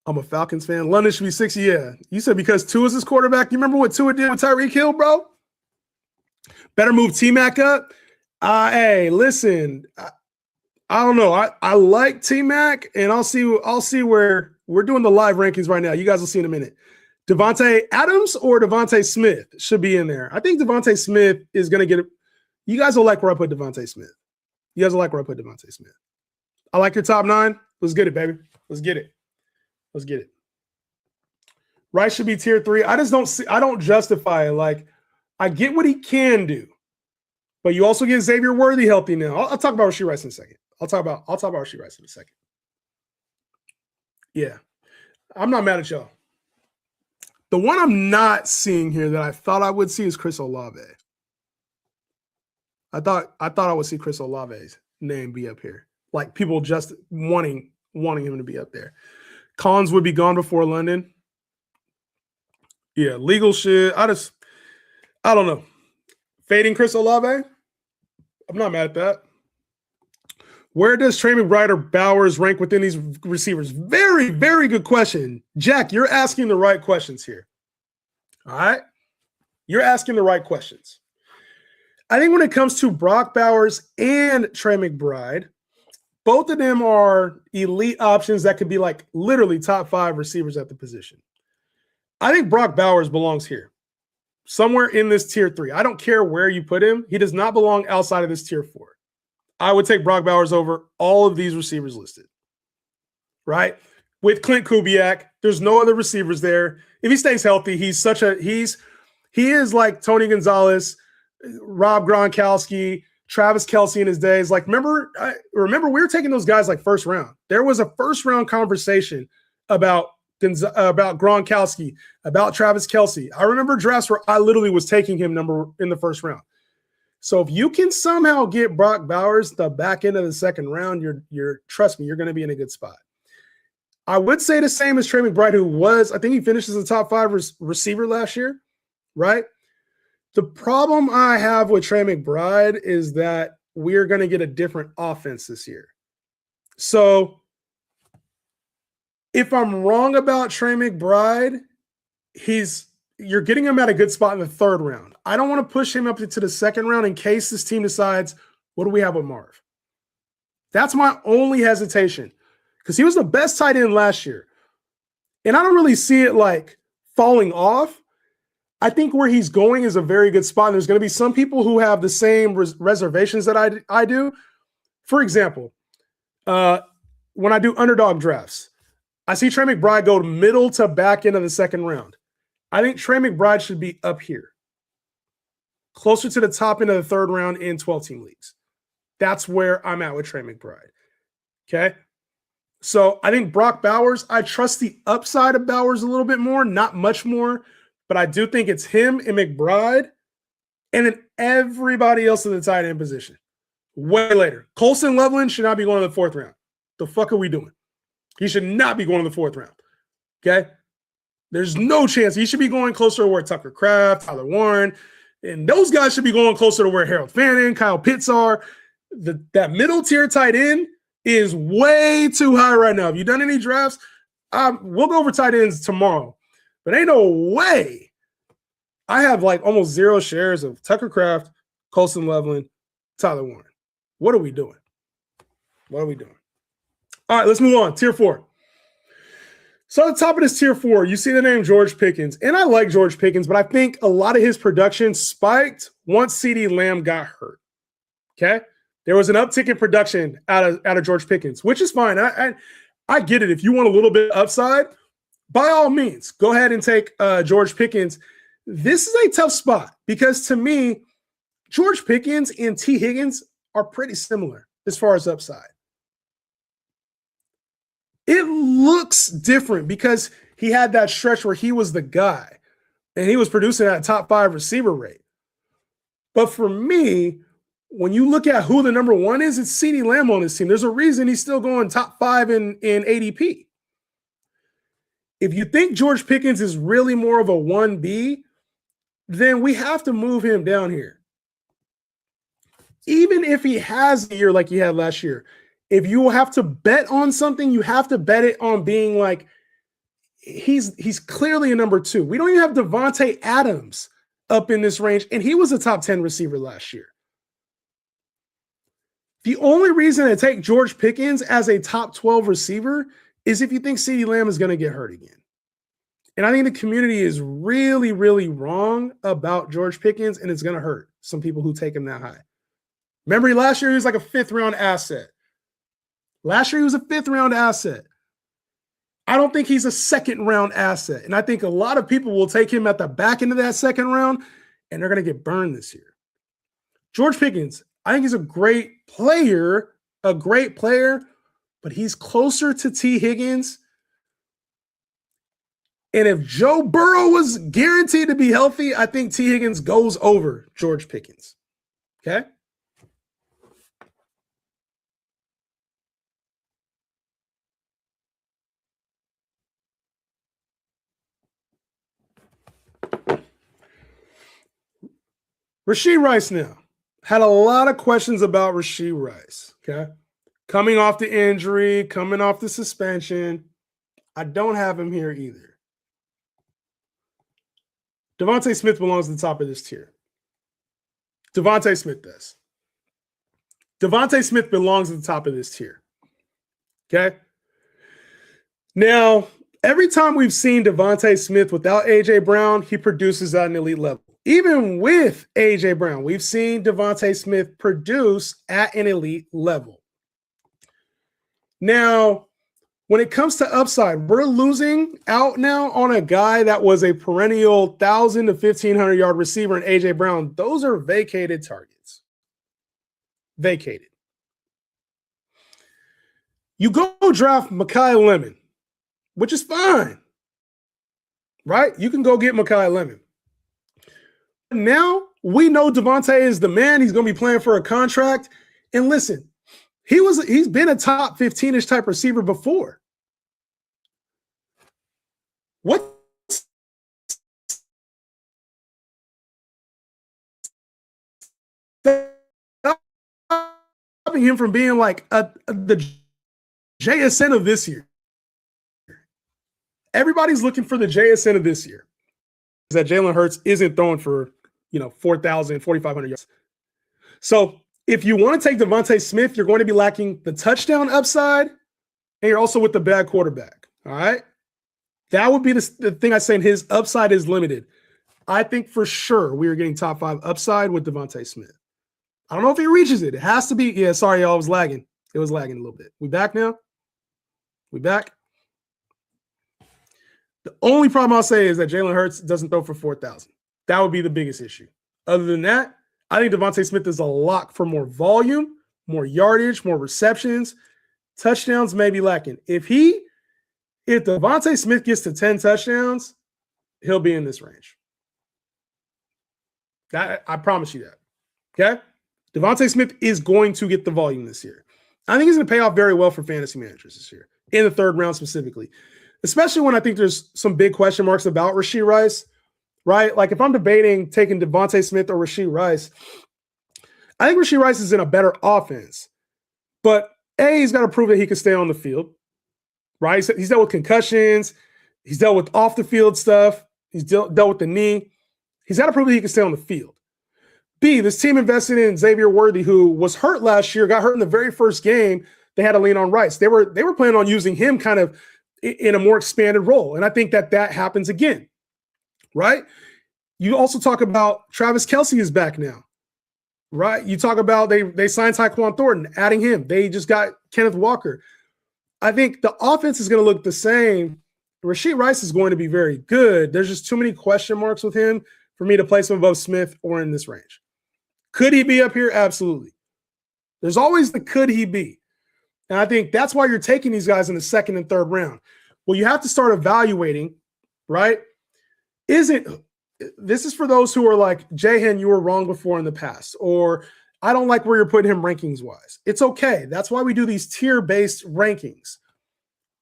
Speaker 1: I'm a Falcons fan. London should be 60. Yeah. You said because Tua is his quarterback. You remember what Tua did with Tyreek Hill, bro? Better move T-Mac up. Hey, listen. I don't know. I like T-Mac, and I'll see where we're doing the live rankings right now. You guys will see in a minute. Devontae Adams or Devontae Smith should be in there. I think Devontae Smith is going to get it. You guys will like where I put Devontae Smith. I like your top 9. Let's get it, baby. Let's get it. Rice should be tier 3. I don't justify it. Like, I get what he can do. But you also get Xavier Worthy healthy now. I'll talk about Rashee Rice in a second. I'll talk about Rashee Rice in a second. Yeah. I'm not mad at y'all. The one I'm not seeing here that I thought I would see is Chris Olave. I thought I would see Chris Olave's name be up here. Like people just wanting him to be up there. Collins would be gone before London. Yeah, legal shit. I don't know. Fading Chris Olave? I'm not mad at that. Where does Trey McBride or Bowers rank within these receivers? Very, very good question. Jack, you're asking the right questions here. All right? You're asking the right questions. I think when it comes to Brock Bowers and Trey McBride, both of them are elite options that could be like literally top 5 receivers at the position. I think Brock Bowers belongs here, somewhere in this tier 3. I don't care where you put him. He does not belong outside of this tier 4. I would take Brock Bowers over all of these receivers listed, right? With Clint Kubiak, there's no other receivers there. If he stays healthy, he is like Tony Gonzalez, Rob Gronkowski, Travis Kelce in his days. Like, remember we were taking those guys like first round. There was a first round conversation about Gronkowski, about Travis Kelce. I remember drafts where I literally was taking him in the first round. So if you can somehow get Brock Bowers the back end of the second round, trust me, you're going to be in a good spot. I would say the same as Trey McBride, I think he finished as a top 5 receiver last year, right? The problem I have with Trey McBride is that we're going to get a different offense this year. So if I'm wrong about Trey McBride, you're getting him at a good spot in the 3rd round. I don't want to push him up into the 2nd round in case this team decides, what do we have with Marv? That's my only hesitation, because he was the best tight end last year. And I don't really see it like falling off. I think where he's going is a very good spot. And there's going to be some people who have the same reservations that I do. For example, when I do underdog drafts, I see Trey McBride go middle to back end of the 2nd round. I think Trey McBride should be up here, closer to the top end of the 3rd round in 12-team leagues. That's where I'm at with Trey McBride. Okay? So I think Brock Bowers, I trust the upside of Bowers a little bit more, not much more, but I do think it's him and McBride and then everybody else in the tight end position. Way later. Colson Loveland should not be going to the 4th round. The fuck are we doing? He should not be going to the 4th round. Okay? There's no chance. He should be going closer to where Tucker Kraft, Tyler Warren, and those guys should be going closer to where Harold Fannin, Kyle Pitts are. That middle tier tight end is way too high right now. Have you done any drafts? We'll go over tight ends tomorrow, but ain't no way. I have like almost 0 shares of Tucker Kraft, Colson Loveland, Tyler Warren. What are we doing? What are we doing? All right, let's move on. Tier 4. So at the top of this tier 4, you see the name George Pickens. And I like George Pickens, but I think a lot of his production spiked once CeeDee Lamb got hurt. Okay? There was an uptick in production out of George Pickens, which is fine. I get it. If you want a little bit of upside, by all means, go ahead and take George Pickens. This is a tough spot because to me, George Pickens and T. Higgins are pretty similar as far as upside. It looks different because he had that stretch where he was the guy and he was producing at a top 5 receiver rate. But for me, when you look at who the number 1 is, it's CeeDee Lamb on this team. There's a reason he's still going top 5 in ADP. If you think George Pickens is really more of a 1B, then we have to move him down here. Even if he has a year like he had last year, if you have to bet on something, you have to bet it on being like, he's clearly a number 2. We don't even have Devontae Adams up in this range, and he was a top 10 receiver last year. The only reason to take George Pickens as a top 12 receiver is if you think CeeDee Lamb is going to get hurt again. And I think the community is really, really wrong about George Pickens, and it's going to hurt some people who take him that high. Remember, last year he was like a 5th-round asset. Last year he was a 5th-round asset. I don't think he's a 2nd-round asset. And I think a lot of people will take him at the back end of that 2nd round, and they're going to get burned this year. George Pickens, I think he's a great player, but he's closer to T. Higgins. And if Joe Burrow was guaranteed to be healthy, I think T. Higgins goes over George Pickens. Okay? Rashee Rice now. Had a lot of questions about Rashee Rice. Okay? Coming off the injury, coming off the suspension. I don't have him here either. DeVonta Smith belongs at the top of this tier. DeVonta Smith does. DeVonta Smith belongs at the top of this tier. Okay? Now, every time we've seen DeVonta Smith without A.J. Brown, he produces at an elite level. Even with A.J. Brown, we've seen DeVonta Smith produce at an elite level. Now, when it comes to upside, we're losing out now on a guy that was a perennial 1,000 to 1,500 yard receiver in A.J. Brown. Those are vacated targets. Vacated. You go draft Mekhi Lemon, which is fine, right? You can go get Mekhi Lemon. Now we know DeVonta is the man. He's going to be playing for a contract. And listen, he's been a top 15-ish type receiver before. What's stopping him from being like the JSN of this year? Everybody's looking for the JSN of this year. That Jalen Hurts isn't throwing for 4,000, 4,500 yards. So if you want to take DeVonta Smith, you're going to be lacking the touchdown upside, and you're also with the bad quarterback. All right. That would be the thing I say. His upside is limited. I think for sure we are getting top 5 upside with DeVonta Smith. I don't know if he reaches it. It has to be. Yeah, sorry, y'all. It was lagging. It was lagging a little bit. We back now? We back? The only problem I'll say is that Jalen Hurts doesn't throw for 4,000. That would be the biggest issue. Other than that, I think DeVonta Smith is a lock for more volume, more yardage, more receptions. Touchdowns may be lacking. If DeVonta Smith gets to 10 touchdowns, he'll be in this range. I promise you that. Okay? DeVonta Smith is going to get the volume this year. I think he's going to pay off very well for fantasy managers this year, in the third round specifically, especially when I think there's some big question marks about Rashee Rice, right? Like if I'm debating taking DeVonta Smith or Rashee Rice, I think Rashee Rice is in a better offense. But A, he's got to prove that he can stay on the field, right? He's dealt with concussions. He's dealt with off-the-field stuff. He's dealt with the knee. He's got to prove that he can stay on the field. B, this team invested in Xavier Worthy, who was hurt last year, got hurt in the very first game. They had to lean on Rice. They were planning on using him kind of in a more expanded role. And I think that happens again, right? You also talk about Travis Kelce is back now, right? You talk about they signed Tyquan Thornton, adding him. They just got Kenneth Walker. I think the offense is going to look the same. Rashee Rice is going to be very good. There's just too many question marks with him for me to place him above Smith or in this range. Could he be up here? Absolutely. There's always the could he be. And I think that's why you're taking these guys in the second and third round. Well, you have to start evaluating, right? This is for those who are like, Jahan, you were wrong before in the past, or I don't like where you're putting him rankings-wise. It's okay. That's why we do these tier-based rankings.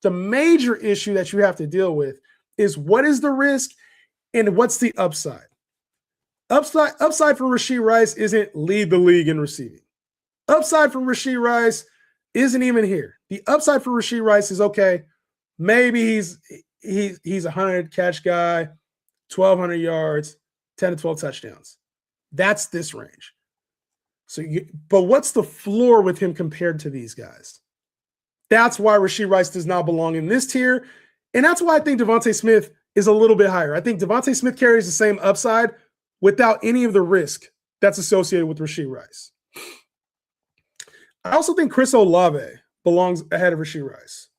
Speaker 1: The major issue that you have to deal with is what is the risk and what's the upside. Upside for Rashee Rice isn't lead the league in receiving. Upside for Rashee Rice isn't even here. The upside for Rashee Rice is okay. Maybe he's a 100 catch guy, 1,200 yards, 10 to 12 touchdowns. That's this range. But what's the floor with him compared to these guys? That's why Rashee Rice does not belong in this tier. And that's why I think DeVonta Smith is a little bit higher. I think DeVonta Smith carries the same upside without any of the risk that's associated with Rashee Rice. I also think Chris Olave belongs ahead of Rashee Rice.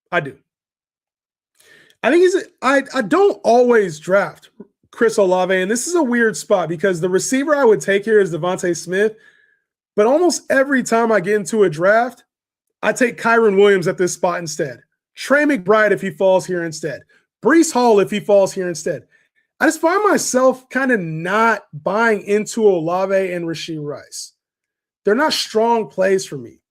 Speaker 1: I do. I think I don't always draft Chris Olave, and this is a weird spot because the receiver I would take here is Devontae Smith, but almost every time I get into a draft, I take Kyron Williams at this spot instead. Trey McBride if he falls here instead. Breece Hall if he falls here instead. I just find myself kind of not buying into Olave and Rashee Rice. They're not strong plays for me.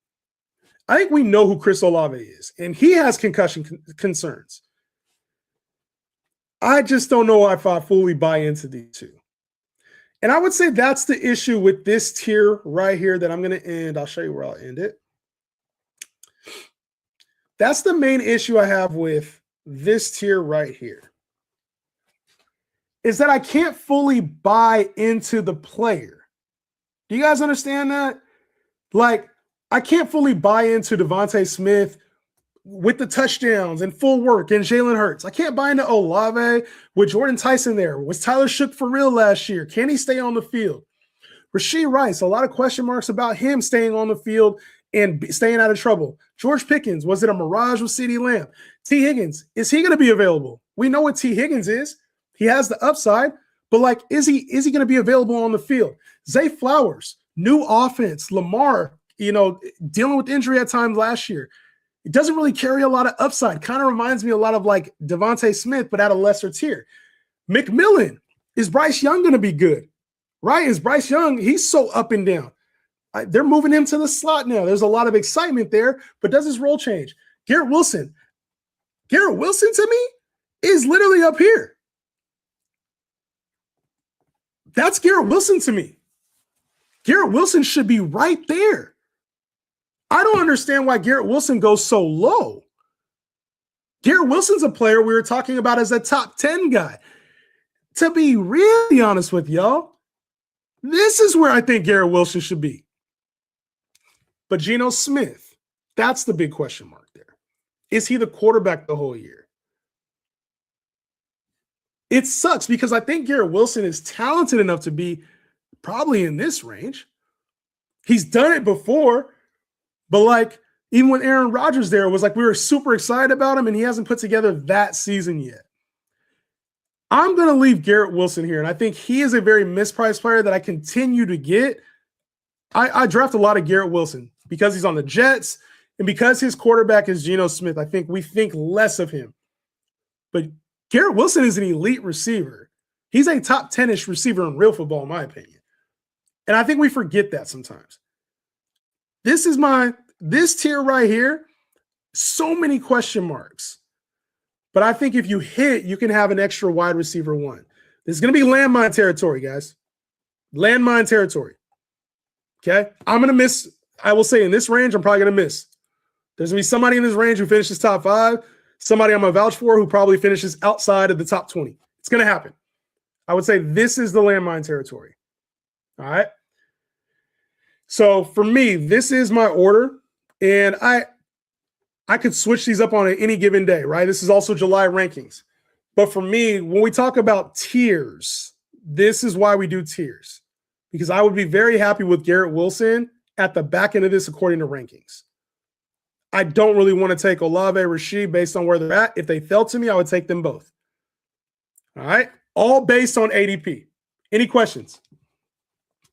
Speaker 1: I think we know who Chris Olave is, and he has concussion concerns. I just don't know if I fully buy into these two. And I would say that's the issue with this tier right here that I'm going to end. I'll show you where I'll end it. That's the main issue I have with this tier right here, is that I can't fully buy into the player. Do you guys understand that? Like, I can't fully buy into Devontae Smith with the touchdowns and full work and Jalen Hurts. I can't buy into Olave with Jordan Tyson there. Was Tyler Shook for real last year? Can he stay on the field? Rashee Rice, a lot of question marks about him staying on the field and staying out of trouble. George Pickens, was it a mirage with CeeDee Lamb? T. Higgins, is he going to be available? We know what T. Higgins is. He has the upside, but like, is he going to be available on the field? Zay Flowers, new offense. Lamar, dealing with injury at times last year. It doesn't really carry a lot of upside. Kind of reminds me a lot of like Devontae Smith, but at a lesser tier. McMillan, is Bryce Young going to be good? Right? Is Bryce Young, he's so up and down. They're moving him to the slot now. There's a lot of excitement there, but does his role change? Garrett Wilson to me is literally up here. That's Garrett Wilson to me. Garrett Wilson should be right there. I don't understand why Garrett Wilson goes so low. Garrett Wilson's a player we were talking about as a top 10 guy. To be really honest with y'all, this is where I think Garrett Wilson should be. But Geno Smith, that's the big question mark there. Is he the quarterback the whole year? It sucks because I think Garrett Wilson is talented enough to be probably in this range. He's done it before, but like even when Aaron Rodgers there, it was like we were super excited about him and he hasn't put together that season yet. I'm going to leave Garrett Wilson here, and I think he is a very mispriced player that I continue to get. I draft a lot of Garrett Wilson because he's on the Jets and because his quarterback is Geno Smith. I think we think less of him. But Garrett Wilson is an elite receiver. He's a top 10-ish receiver in real football, in my opinion. And I think we forget that sometimes. This tier right here, so many question marks. But I think if you hit, you can have an extra wide receiver one. This is going to be landmine territory, guys. Landmine territory. Okay? I'm going to miss. I will say in this range, I'm probably going to miss. There's going to be somebody in this range who finishes top 5, somebody I'm going to vouch for who probably finishes outside of the top 20. It's going to happen. I would say this is the landmine territory. All right? So for me, this is my order, and I could switch these up on any given day, right? This is also July rankings. But for me, when we talk about tiers, this is why we do tiers. Because I would be very happy with Garrett Wilson at the back end of this according to rankings. I don't really want to take Olave, Rashee based on where they're at. If they fell to me, I would take them both. All right? All based on ADP. Any questions?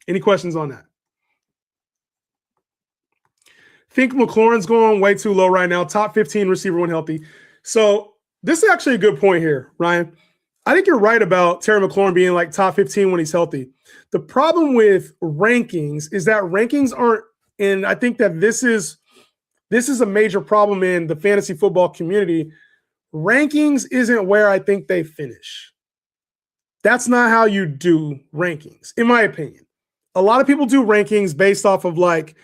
Speaker 1: Any questions on that? Think McLaurin's going way too low right now. Top 15 receiver when healthy. So this is actually a good point here, Ryan. I think you're right about Terry McLaurin being like top 15 when he's healthy. The problem with rankings is that rankings aren't, and I think that this is a major problem in the fantasy football community. Rankings isn't where I think they finish. That's not how you do rankings, in my opinion. A lot of people do rankings based off of like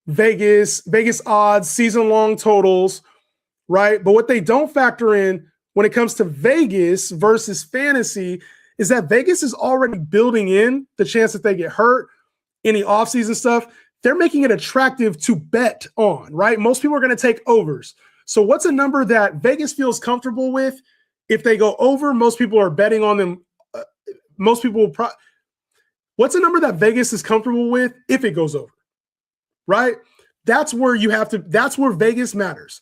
Speaker 1: Vegas odds, season-long totals, right? But what they don't factor in when it comes to Vegas versus fantasy is that Vegas is already building in the chance that they get hurt, any offseason stuff. They're making it attractive to bet on, right? Most people are going to take overs. So what's a number that Vegas feels comfortable with? If they go over, most people are betting on them. Most people will what's a number that Vegas is comfortable with if it goes over? Right? That's where that's where Vegas matters.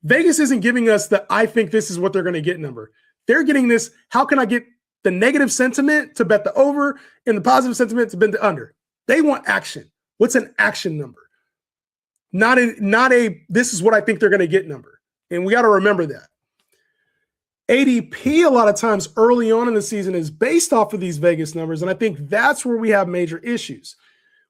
Speaker 1: Vegas isn't giving us the I think this is what they're going to get number. They're getting this, how can I get the negative sentiment to bet the over and the positive sentiment to bet the under. They want action. What's an action number? Not a this is what I think they're going to get number. And we got to remember that. ADP a lot of times early on in the season is based off of these Vegas numbers, and I think that's where we have major issues.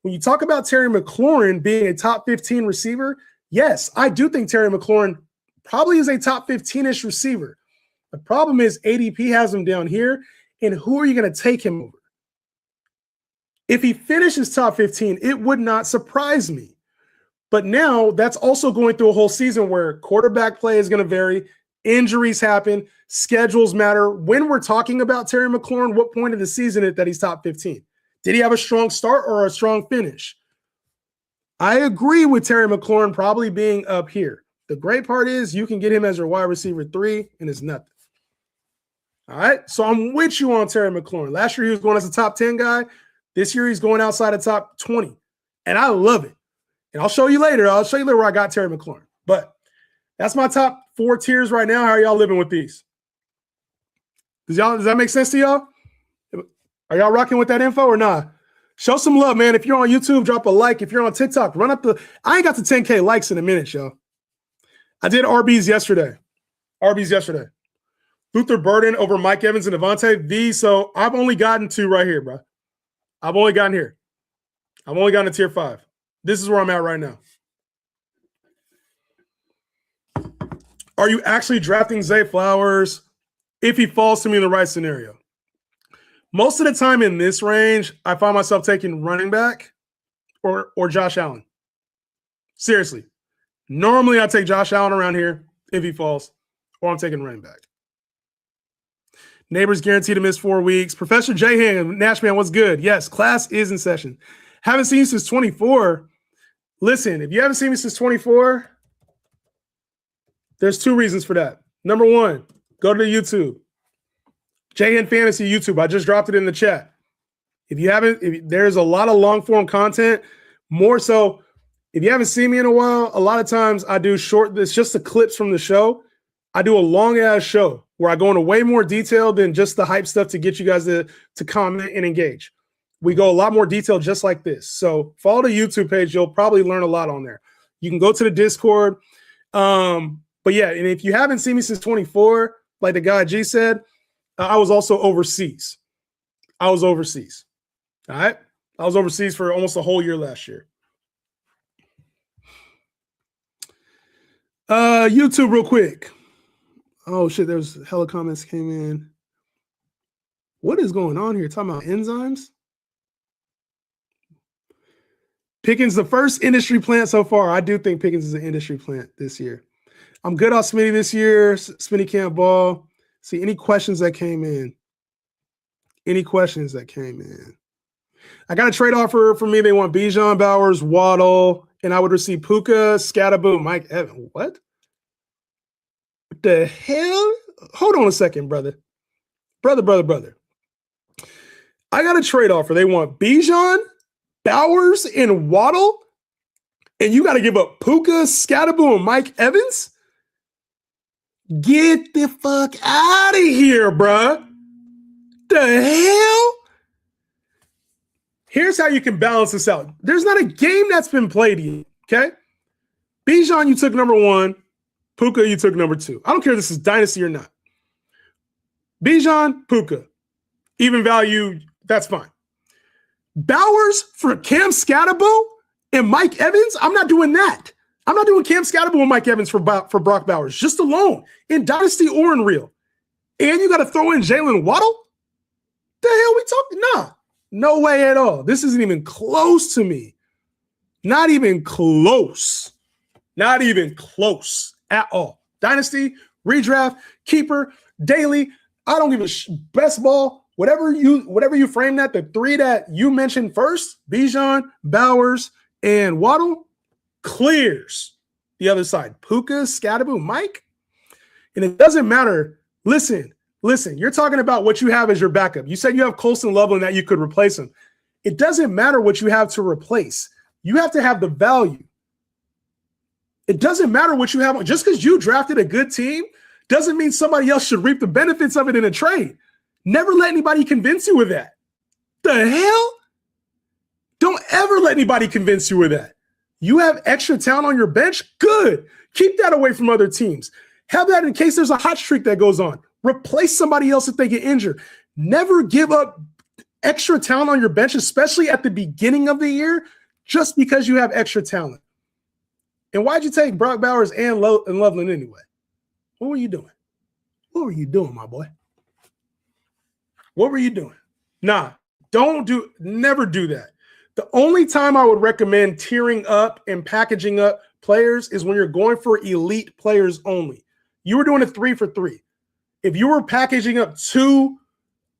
Speaker 1: When you talk about Terry McLaurin being a top 15 receiver, yes, I do think Terry McLaurin probably is a top 15-ish receiver. The problem is ADP has him down here, and who are you going to take him over? If he finishes top 15, it would not surprise me. But now that's also going through a whole season where quarterback play is going to vary, injuries happen, schedules matter. When we're talking about Terry McLaurin, what point of the season is that he's top 15? Did he have a strong start or a strong finish? I agree with Terry McLaurin probably being up here. The great part is you can get him as your wide receiver 3, and it's nothing. All right, so I'm with you on Terry McLaurin. Last year he was going as a top 10 guy. This year he's going outside of top 20, and I love it. And I'll show you later. I'll show you later where I got Terry McLaurin. But that's my top 4 tiers right now. How are y'all living with these? Does that make sense to y'all? Are y'all rocking with that info or not? Show some love, man. If you're on YouTube, drop a like. If you're on TikTok, run up the – I ain't got to 10K likes in a minute, y'all. I did RBs yesterday. Luther Burden over Mike Evans and Devontae. So I've only gotten 2 right here, bro. I've only gotten here. I've only gotten to tier 5. This is where I'm at right now. Are you actually drafting Zay Flowers if he falls to me in the right scenario? Most of the time in this range, I find myself taking running back or Josh Allen. Seriously. Normally, I take Josh Allen around here if he falls, or I'm taking running back. Neighbors guaranteed to miss 4 weeks. Professor Jahan, Nashman, what's good? Yes, class is in session. Haven't seen you since 24. Listen, if you haven't seen me since 24, there's 2 reasons for that. Number 1, go to the YouTube. Jahan Fantasy YouTube. I just dropped it in the chat. If you haven't, there's a lot of long form content. More so, if you haven't seen me in a while, a lot of times I do short. It's just the clips from the show. I do a long ass show where I go into way more detail than just the hype stuff to get you guys to comment and engage. We go a lot more detail just like this. So follow the YouTube page. You'll probably learn a lot on there. You can go to the Discord. But yeah, and if you haven't seen me since 24, like the guy G said, I was also overseas. All right? I was overseas for almost a whole year last year. YouTube real quick. Oh, shit, there's hella comments came in. What is going on here? Talking about enzymes? Pickens, the first industry plant so far. I do think Pickens is an industry plant this year. I'm good on Smitty this year. Smitty can't ball. See, any questions that came in? I got a trade offer for me. They want Bijan, Bowers, Waddle, and I would receive Puka, Scatterboom, Mike Evans. What the hell? Hold on a second, brother. Brother. I got a trade offer. They want Bijan, Bowers, and Waddle, and you got to give up Puka, Scatterboom, Mike Evans? Get the fuck out of here, bruh. The hell? Here's how you can balance this out. There's not a game that's been played yet, okay? Bijan, you took number 1. Puka, you took number 2. I don't care if this is Dynasty or not. Bijan, Puka. Even value, that's fine. Bowers for Cam Scatterbo and Mike Evans? I'm not doing that. I'm not doing Cam Scatterbo and Mike Evans for Brock Bowers, just alone, in Dynasty or in Real. And you got to throw in Jalen Waddle? The hell we talking? Nah, no way at all. This isn't even close to me. Not even close. Not even close at all. Dynasty, redraft, keeper, daily. I don't give a best ball. Whatever you frame that, the 3 that you mentioned first, Bijan, Bowers, and Waddle, clears the other side. Puka, Scatterbo, Mike. And it doesn't matter. Listen, you're talking about what you have as your backup. You said you have Colston Loveland that you could replace him. It doesn't matter what you have to replace. You have to have the value. It doesn't matter what you have. Just because you drafted a good team doesn't mean somebody else should reap the benefits of it in a trade. Never let anybody convince you of that. The hell? Don't ever let anybody convince you of that. You have extra talent on your bench? Good. Keep that away from other teams. Have that in case there's a hot streak that goes on. Replace somebody else if they get injured. Never give up extra talent on your bench, especially at the beginning of the year, just because you have extra talent. And why'd you take Brock Bowers and Loveland anyway? What were you doing? What were you doing, my boy? What were you doing? Nah, never do that. The only time I would recommend tiering up and packaging up players is when you're going for elite players only. You were doing a 3 for 3. If you were packaging up 2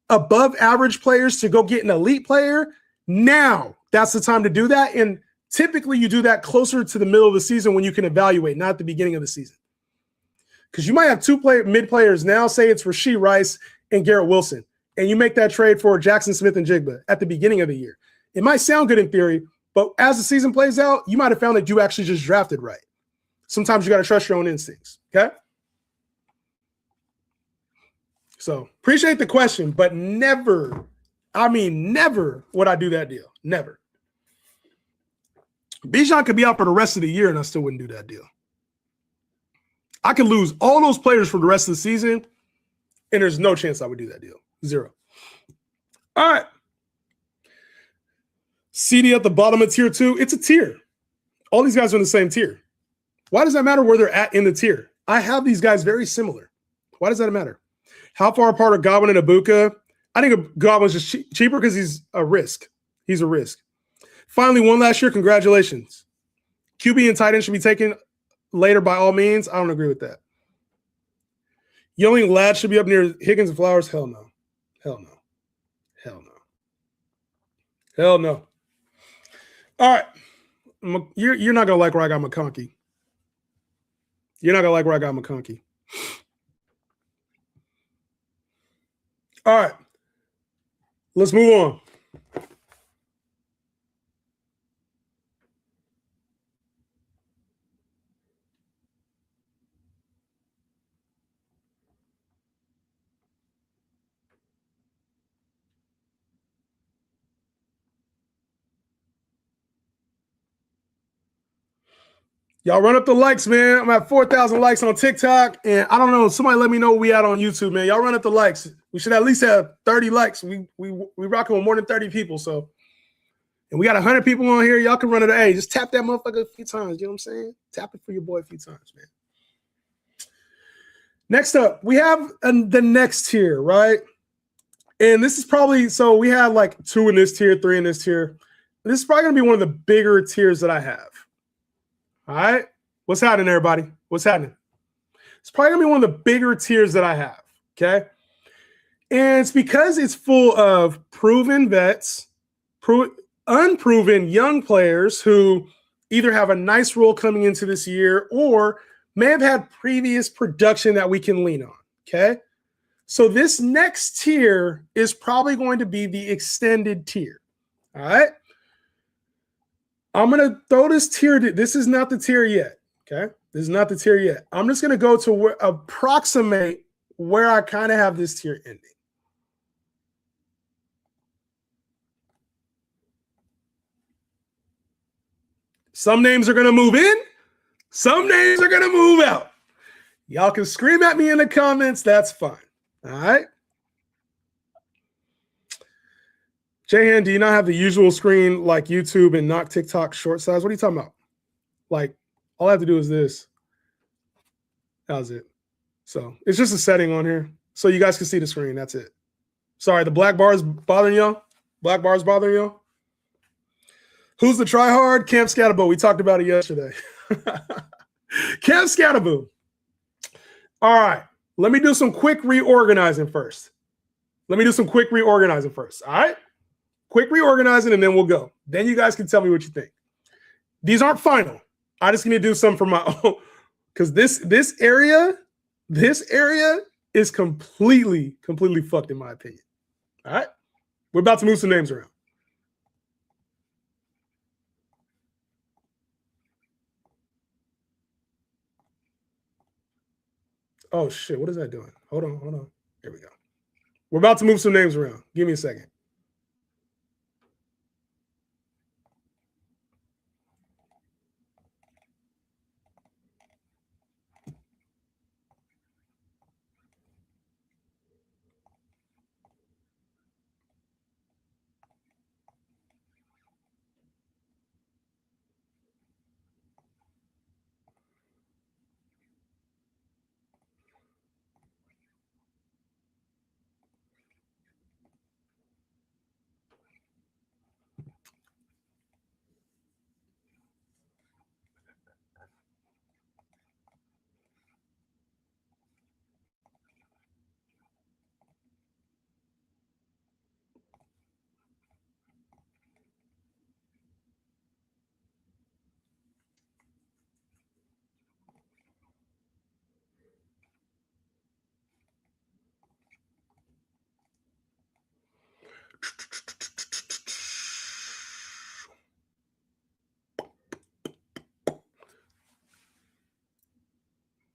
Speaker 1: above average players to go get an elite player, now that's the time to do that. And typically you do that closer to the middle of the season when you can evaluate, not at the beginning of the season. Because you might have 2 mid players now, say it's Rashee Rice and Garrett Wilson, and you make that trade for Jackson Smith and Jigba at the beginning of the year. It might sound good in theory, but as the season plays out, you might have found that you actually just drafted right. Sometimes you got to trust your own instincts, okay? So appreciate the question, but never would I do that deal. Never. Bijan could be out for the rest of the year and I still wouldn't do that deal. I could lose all those players for the rest of the season and there's no chance I would do that deal. 0. All right. CD at the bottom of tier 2. It's a tier. All these guys are in the same tier. Why does that matter where they're at in the tier? I have these guys very similar. Why does that matter? How far apart are Godwin and Ibuka? I think Godwin's just cheaper because he's a risk. He's a risk. Finally, one last year. Congratulations. QB and tight end should be taken later by all means. I don't agree with that. Young Ladd should be up near Higgins and Flowers. Hell no. Hell no. Hell no. Hell no. All right. You're not going to like where I got McConkey. You're not going to like where I got McConkey. All right. Let's move on. Y'all run up the likes, man. I'm at 4,000 likes on TikTok. And I don't know, somebody let me know what we at on YouTube, man. Y'all run up the likes. We should at least have 30 likes. We rocking with more than 30 people. So, and we got 100 people on here. Y'all can run it. Hey, just tap that motherfucker a few times. You know what I'm saying? Tap it for your boy a few times, man. Next up, we have the next tier, right? And this is probably, so we have like 2 in this tier, 3 in this tier. This is probably going to be one of the bigger tiers that I have. All right. What's happening, everybody? What's happening? It's probably going to be one of the bigger tiers that I have. Okay. And it's because it's full of proven vets, unproven young players who either have a nice role coming into this year or may have had previous production that we can lean on. Okay. So this next tier is probably going to be the extended tier. All right. I'm going to throw this tier. This is not the tier yet. Okay. This is not the tier yet. I'm just going to go to approximate where I kind of have this tier ending. Some names are going to move in. Some names are going to move out. Y'all can scream at me in the comments. That's fine. All right. Jahan, do you not have the usual screen like YouTube and not TikTok short size? What are you talking about? Like, all I have to do is this. How's it? So it's just a setting on here so you guys can see the screen. That's it. Sorry, the black bar is bothering y'all? Black bar is bothering y'all? Who's the tryhard? Camp Scatterbo. We talked about it yesterday. Camp Scatterbo. All right. Let me do some quick reorganizing first. All right? Quick reorganizing, and then we'll go. Then you guys can tell me what you think. These aren't final. I just need to do some for my own because this area is completely fucked in my opinion. All right, we're about to move some names around. Oh shit! What is that doing? Hold on. Here we go. We're about to move some names around. Give me a second.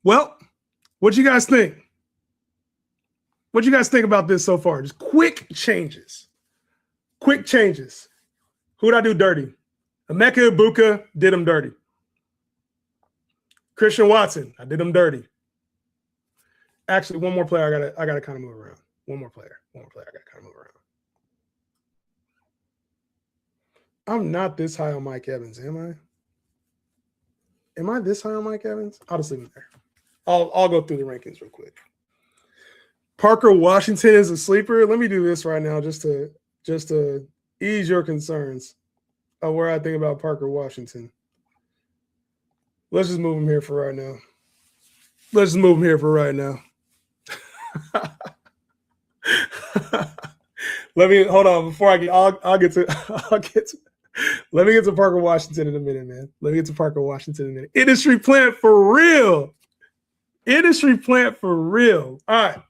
Speaker 1: Well, what you guys think? What you guys think about this so far? Just quick changes. Quick changes. Who'd I do dirty? Emeka Egbuka did him dirty. Christian Watson, I did him dirty. Actually, one more player I gotta kind of move around. One more player I gotta kind of move around. I'm not this high on Mike Evans, am I? Am I this high on Mike Evans? I'll just leave him there. I'll go through the rankings real quick. Parker Washington is a sleeper. Let me do this right now just to ease your concerns of where I think about Parker Washington. Let's just move him here for right now. Let me hold on before I get. I'll get to. Let me get to Parker Washington in a minute, man. Industry plant for real. All right.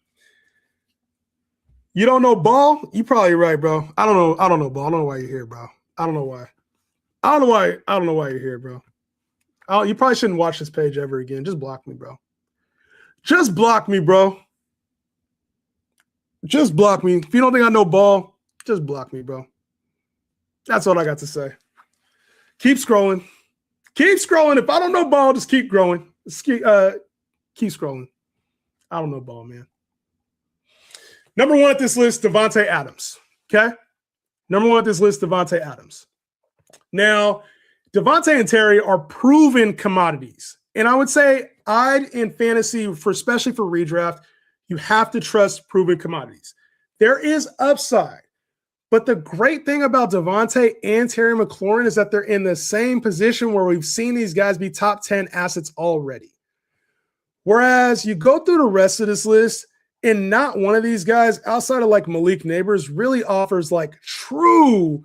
Speaker 1: You don't know Ball? You probably right, bro. I don't know Ball. I don't know why you're here, bro. I don't know why you're here, bro. You probably shouldn't watch this page ever again. Just block me, bro. Just block me. If you don't think I know Ball, just block me, bro. That's all I got to say. Keep scrolling. If I don't know Ball, just keep growing. Keep scrolling. I don't know Ball, man. Number one at this list, Davante Adams. Okay? Now, Davante and Terry are proven commodities. And I would say in fantasy, especially for redraft, you have to trust proven commodities. There is upside. But the great thing about Davante and Terry McLaurin is that they're in the same position where we've seen these guys be top 10 assets already. Whereas you go through the rest of this list, and not one of these guys outside of like Malik Neighbors really offers like true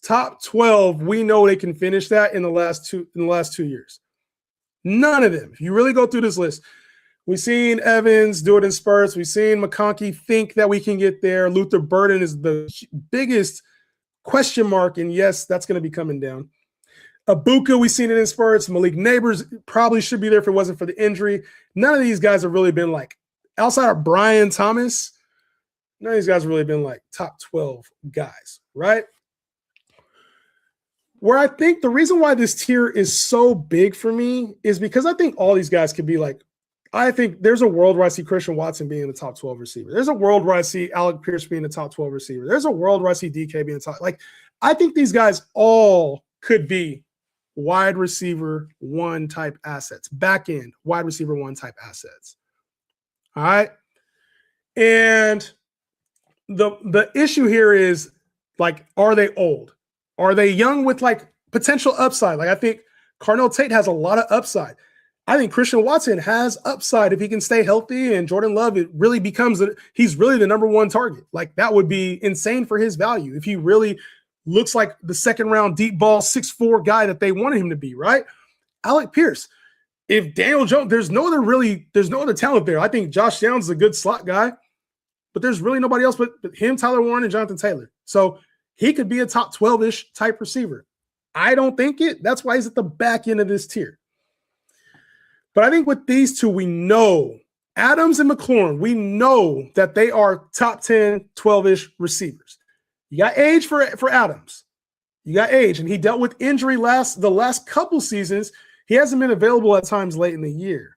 Speaker 1: top 12. We know they can finish that in the last 2 years. None of them. If you really go through this list, we've seen Evans do it in spurts. We've seen McConkey think that we can get there. Luther Burden is the biggest question mark, and yes, that's going to be coming down. Egbuka, we've seen it in spurts. Malik Neighbors probably should be there if it wasn't for the injury. None of these guys have really been like, outside of Brian Thomas, none of these guys have really been like top 12 guys, right? Where I think the reason why this tier is so big for me is because I think all these guys could be like, I think there's a world where I see Christian Watson being the top 12 receiver. There's a world where I see Alec Pierce being the top 12 receiver. There's a world where I see DK being the top. Like, I think these guys all could be wide receiver one type assets, back end wide receiver one type assets. All right. And the issue here is like, are they old? Are they young with like potential upside? Like, I think Carnell Tate has a lot of upside. I think Christian Watson has upside if he can stay healthy, and Jordan Love, it really becomes he's really the number one target. Like, that would be insane for his value if he really looks like the second round deep ball 6'4" guy that they wanted him to be, right? Alec Pierce. If Daniel Jones, there's no other talent there. I think Josh Downs is a good slot guy, but there's really nobody else but him, Tyler Warren, and Jonathan Taylor. So he could be a top 12-ish type receiver. I don't think it. That's why he's at the back end of this tier. But I think with these two, we know Adams and McLaurin, we know that they are top 10, 12-ish receivers. You got age for Adams. You got age, and he dealt with injury the last couple seasons. He hasn't been available at times late in the year.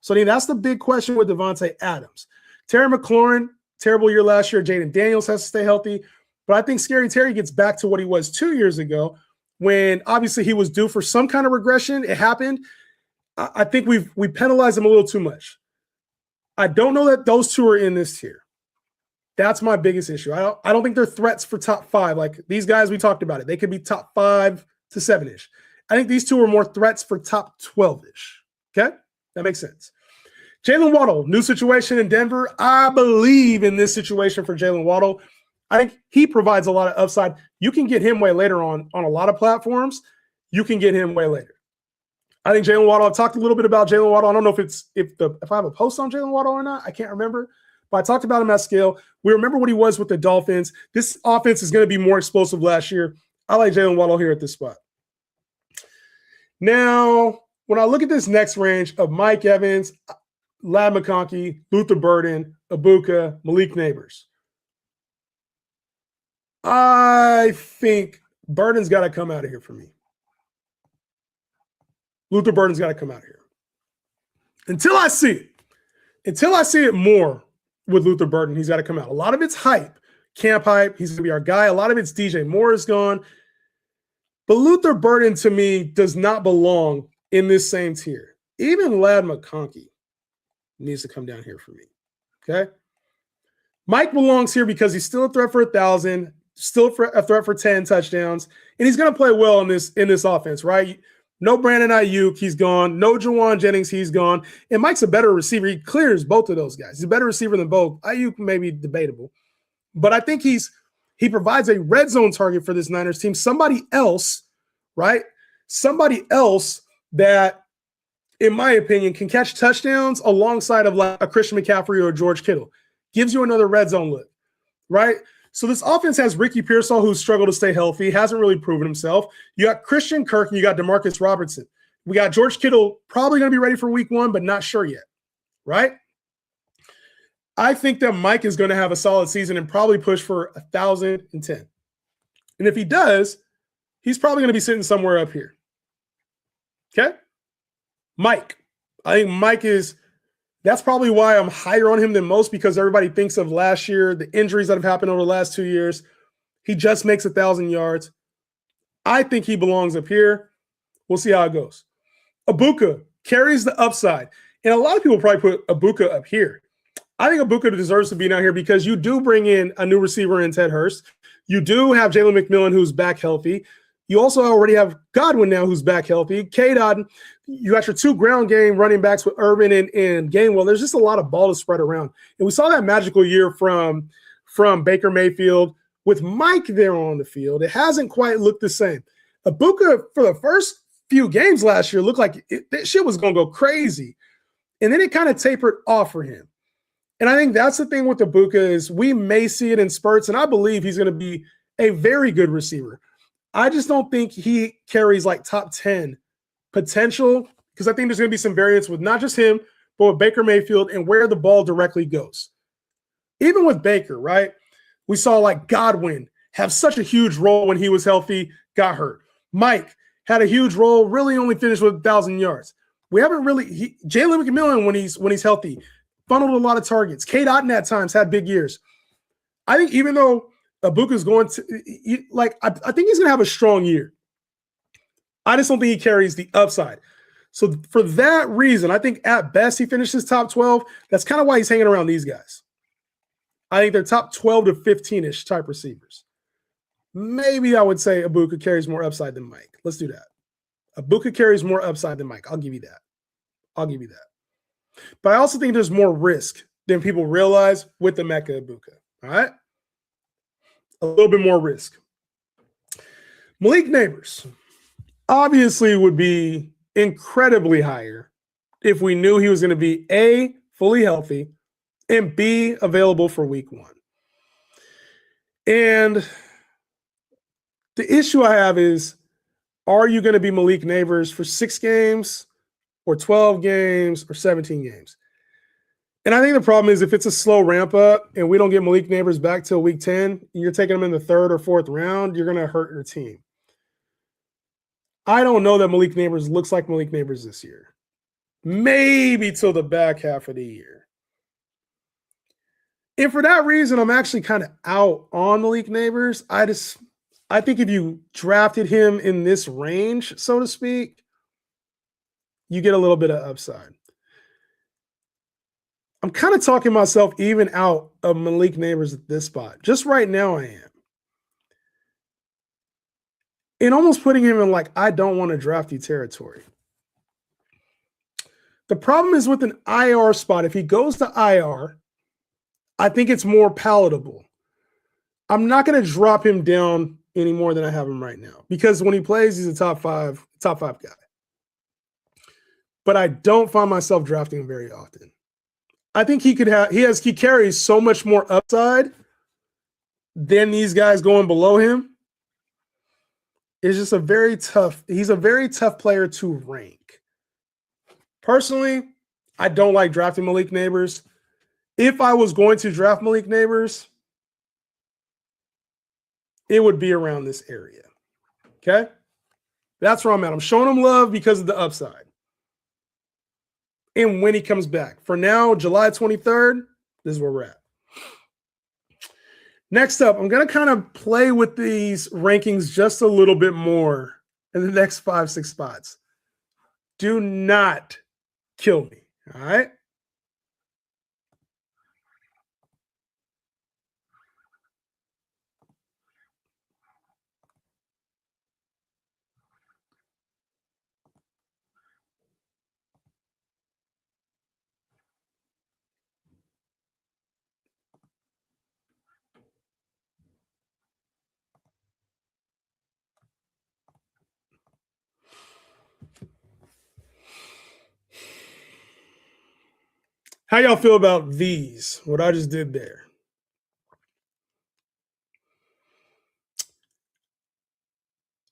Speaker 1: So I mean, that's the big question with Davante Adams. Terry McLaurin, terrible year last year. Jaden Daniels has to stay healthy. But I think Scary Terry gets back to what he was 2 years ago when obviously he was due for some kind of regression. It happened. I think we penalized him a little too much. I don't know that those two are in this tier. That's my biggest issue. I don't think they're threats for top 5. Like these guys, we talked about it. They could be top 5 to 7-ish. I think these two are more threats for top 12-ish. Okay? That makes sense. Jalen Waddle, new situation in Denver. I believe in this situation for Jalen Waddle. I think he provides a lot of upside. You can get him way later on a lot of platforms. You can get him way later. I think Jalen Waddle, I've talked a little bit about Jalen Waddle. I don't know if I have a post on Jalen Waddle or not. I can't remember. But I talked about him at scale. We remember what he was with the Dolphins. This offense is going to be more explosive last year. I like Jalen Waddle here at this spot. Now, when I look at this next range of Mike Evans, Ladd McConkey, Luther Burden, Ibuka, Malik Neighbors, I think Burden's got to come out of here for me. Luther Burden's got to come out of here. Until I see it more with Luther Burden, he's got to come out. A lot of it's hype, camp hype. He's going to be our guy. A lot of it's DJ Moore is gone. But Luther Burden, to me, does not belong in this same tier. Even Ladd McConkey needs to come down here for me. Okay? Mike belongs here because he's still a threat for 1,000, still a threat for 10 touchdowns, and he's going to play well in this offense, right? No Brandon Ayuk, he's gone. No Jawan Jennings, he's gone. And Mike's a better receiver. He clears both of those guys. He's a better receiver than both. Ayuk may be debatable. But I think he provides a red zone target for this Niners team. Somebody else, right? Somebody else that, in my opinion, can catch touchdowns alongside of like a Christian McCaffrey or a George Kittle. Gives you another red zone look, right? So this offense has Ricky Pearsall, who's struggled to stay healthy, hasn't really proven himself. You got Christian Kirk and you got Demarcus Robertson. We got George Kittle probably going to be ready for week 1, but not sure yet, right? I think that Mike is going to have a solid season and probably push for 1,010. And if he does, he's probably going to be sitting somewhere up here. Okay? Mike. I think Mike is – that's probably why I'm higher on him than most, because everybody thinks of last year, the injuries that have happened over the last 2 years. He just makes 1,000 yards. I think he belongs up here. We'll see how it goes. Ibuka carries the upside. And a lot of people probably put Ibuka up here. I think Ibuka deserves to be down here because you do bring in a new receiver in Ted Hurst. You do have Jalen McMillan, who's back healthy. You also already have Godwin now, who's back healthy. K-Dot, you got your 2 ground game running backs with Urban and Gainwell. There's just a lot of ball to spread around. And we saw that magical year from Baker Mayfield with Mike there on the field. It hasn't quite looked the same. Ibuka, for the first few games last year, looked like that shit was going to go crazy. And then it kind of tapered off for him. And I think that's the thing with Ibuka is we may see it in spurts, and I believe he's going to be a very good receiver. I just don't think he carries like top 10 potential, because I think there's going to be some variance with not just him, but with Baker Mayfield and where the ball directly goes. Even with Baker, right? We saw like Godwin have such a huge role when he was healthy, got hurt. Mike had a huge role, really only finished with 1,000 yards. We haven't really Jalen McMillan when he's healthy, funneled a lot of targets. K-Dot at times had big years. I think even though Ibuka's going to I think he's going to have a strong year. I just don't think he carries the upside. So for that reason, I think at best he finishes top 12. That's kind of why he's hanging around these guys. I think they're top 12 to 15-ish type receivers. Maybe I would say Ibuka carries more upside than Mike. Let's do that. Ibuka carries more upside than Mike. I'll give you that. But I also think there's more risk than people realize with the Mecca Ibuka. All right? A little bit more risk. Malik Neighbors obviously would be incredibly higher if we knew he was going to be A, fully healthy, and B, available for week 1. And the issue I have is, are you going to be Malik Neighbors for 6 games or 12 games or 17 games? And I think the problem is if it's a slow ramp up and we don't get Malik Neighbors back till week 10, and you're taking him in the 3rd or 4th round, you're going to hurt your team. I don't know that Malik Neighbors looks like Malik Neighbors this year. Maybe till the back half of the year. And for that reason, I'm actually kind of out on Malik Neighbors. I think if you drafted him in this range, so to speak, you get a little bit of upside. I'm kind of talking myself even out of Malik Neighbors at this spot. Just right now, I am. And almost putting him in like, I don't want to draft you territory. The problem is with an IR spot. If he goes to IR, I think it's more palatable. I'm not going to drop him down any more than I have him right now because when he plays, he's a top five guy. But I don't find myself drafting him very often. I think he carries so much more upside than these guys going below him. It's just he's a very tough player to rank. Personally, I don't like drafting Malik Neighbors. If I was going to draft Malik Neighbors, it would be around this area. Okay? That's where I'm at. I'm showing him love because of the upside. And when he comes back. For now, July 23rd, this is where we're at. Next up, I'm going to kind of play with these rankings just a little bit more in the next 5-6 spots. Do not kill me, all right? How y'all feel about these? What I just did there.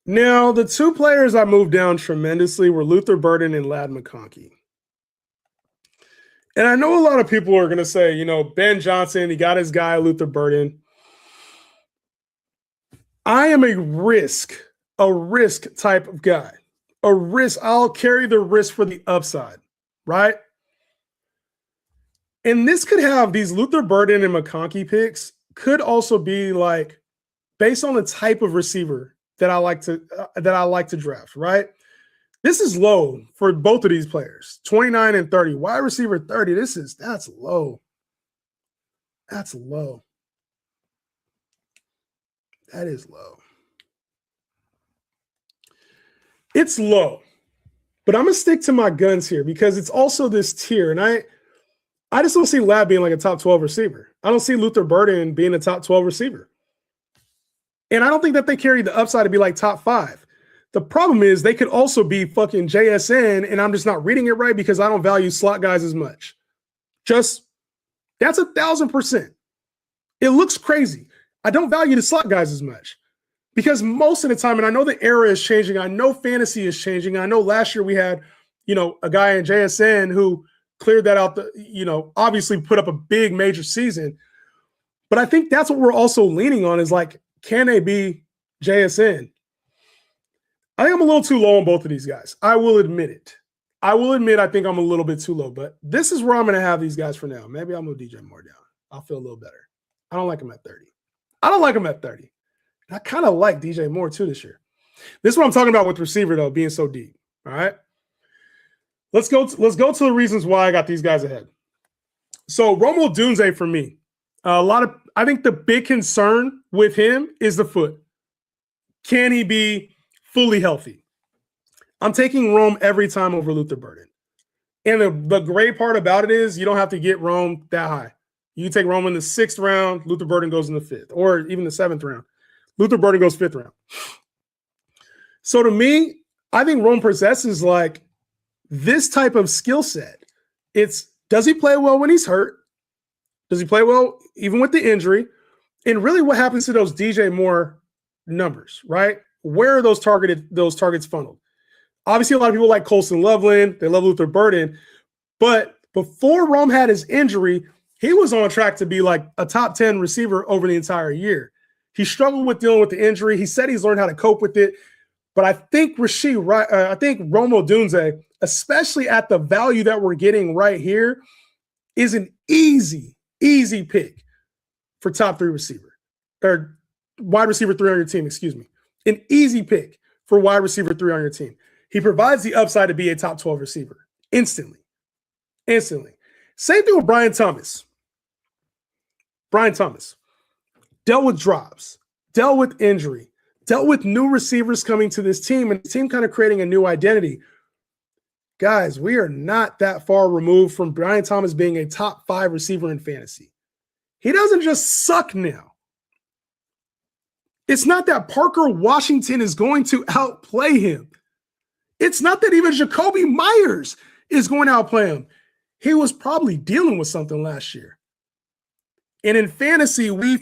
Speaker 1: Now, the two players I moved down tremendously were Luther Burden and Ladd McConkey. And I know a lot of people are going to say, Ben Johnson, he got his guy, Luther Burden. I am a risk type of guy. A risk. I'll carry the risk for the upside, right? And this could have these Luther Burden and McConkey picks could also be like based on the type of receiver that I like to draft, right? This is low for both of these players. 29 and 30. Wide receiver 30. That's low. That's low. That is low. It's low. But I'm going to stick to my guns here because it's also this tier. And I just don't see Ladd being like a top 12 receiver. I don't see Luther Burden being a top 12 receiver. And I don't think that they carry the upside to be like top 5. The problem is they could also be fucking JSN, and I'm just not reading it right because I don't value slot guys as much. That's 1,000%. It looks crazy. I don't value the slot guys as much because most of the time, and I know the era is changing. I know fantasy is changing. I know last year we had, a guy in JSN who cleared that out, obviously put up a big major season. But I think that's what we're also leaning on is like, can they be JSN? I think I'm a little too low on both of these guys. I will admit it. I think I'm a little bit too low, but this is where I'm going to have these guys for now. Maybe I'll move DJ Moore down. I'll feel a little better. I don't like him at 30. And I kind of like DJ Moore too this year. This is what I'm talking about with receiver though, being so deep. All right. Let's go to the reasons why I got these guys ahead. So Rome Odunze for me, I think the big concern with him is the foot. Can he be fully healthy? I'm taking Rome every time over Luther Burden. And the great part about it is you don't have to get Rome that high. You can take Rome in the 6th round, Luther Burden goes in the 5th, or even the 7th round. Luther Burden goes 5th round. So to me, I think Rome possesses like this type of skill set. Does he play well when he's hurt? Does he play well even with the injury? And really what happens to those DJ Moore numbers, right? Where are those targets funneled? Obviously, a lot of people like Colson Loveland. They love Luther Burden. But Before Rome had his injury, he was on track to be like a top 10 receiver over the entire year. He struggled with dealing with the injury. He said he's learned how to cope with it. But I think I think Rome Odunze, especially at the value that we're getting right here, is an easy pick for top 3 receiver or wide receiver 3 on your team, excuse me. An easy pick for wide receiver 3 on your team. He provides the upside to be a top 12 receiver instantly. Same thing with Brian Thomas. Brian Thomas dealt with drops, dealt with injury, dealt with new receivers coming to this team and the team kind of creating a new identity. Guys, we are not that far removed from Brian Thomas being a top 5 receiver in fantasy. He doesn't just suck now. It's not that Parker Washington is going to outplay him. It's not that even Jakobi Meyers is going to outplay him. He was probably dealing with something last year. And in fantasy, we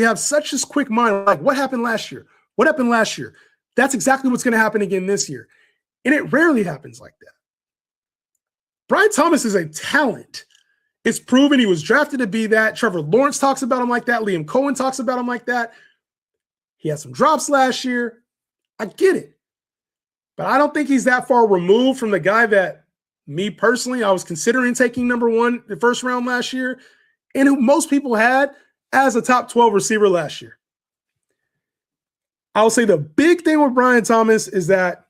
Speaker 1: have such a quick mind. Like, what happened last year? What happened last year? That's exactly what's going to happen again this year. And it rarely happens like that. Brian Thomas is a talent. It's proven he was drafted to be that. Trevor Lawrence talks about him like that. Liam Cohen talks about him like that. He had some drops last year. I get it. But I don't think he's that far removed from the guy that me personally, I was considering taking number 1 the first round last year and who most people had as a top 12 receiver last year. I'll say the big thing with Brian Thomas is that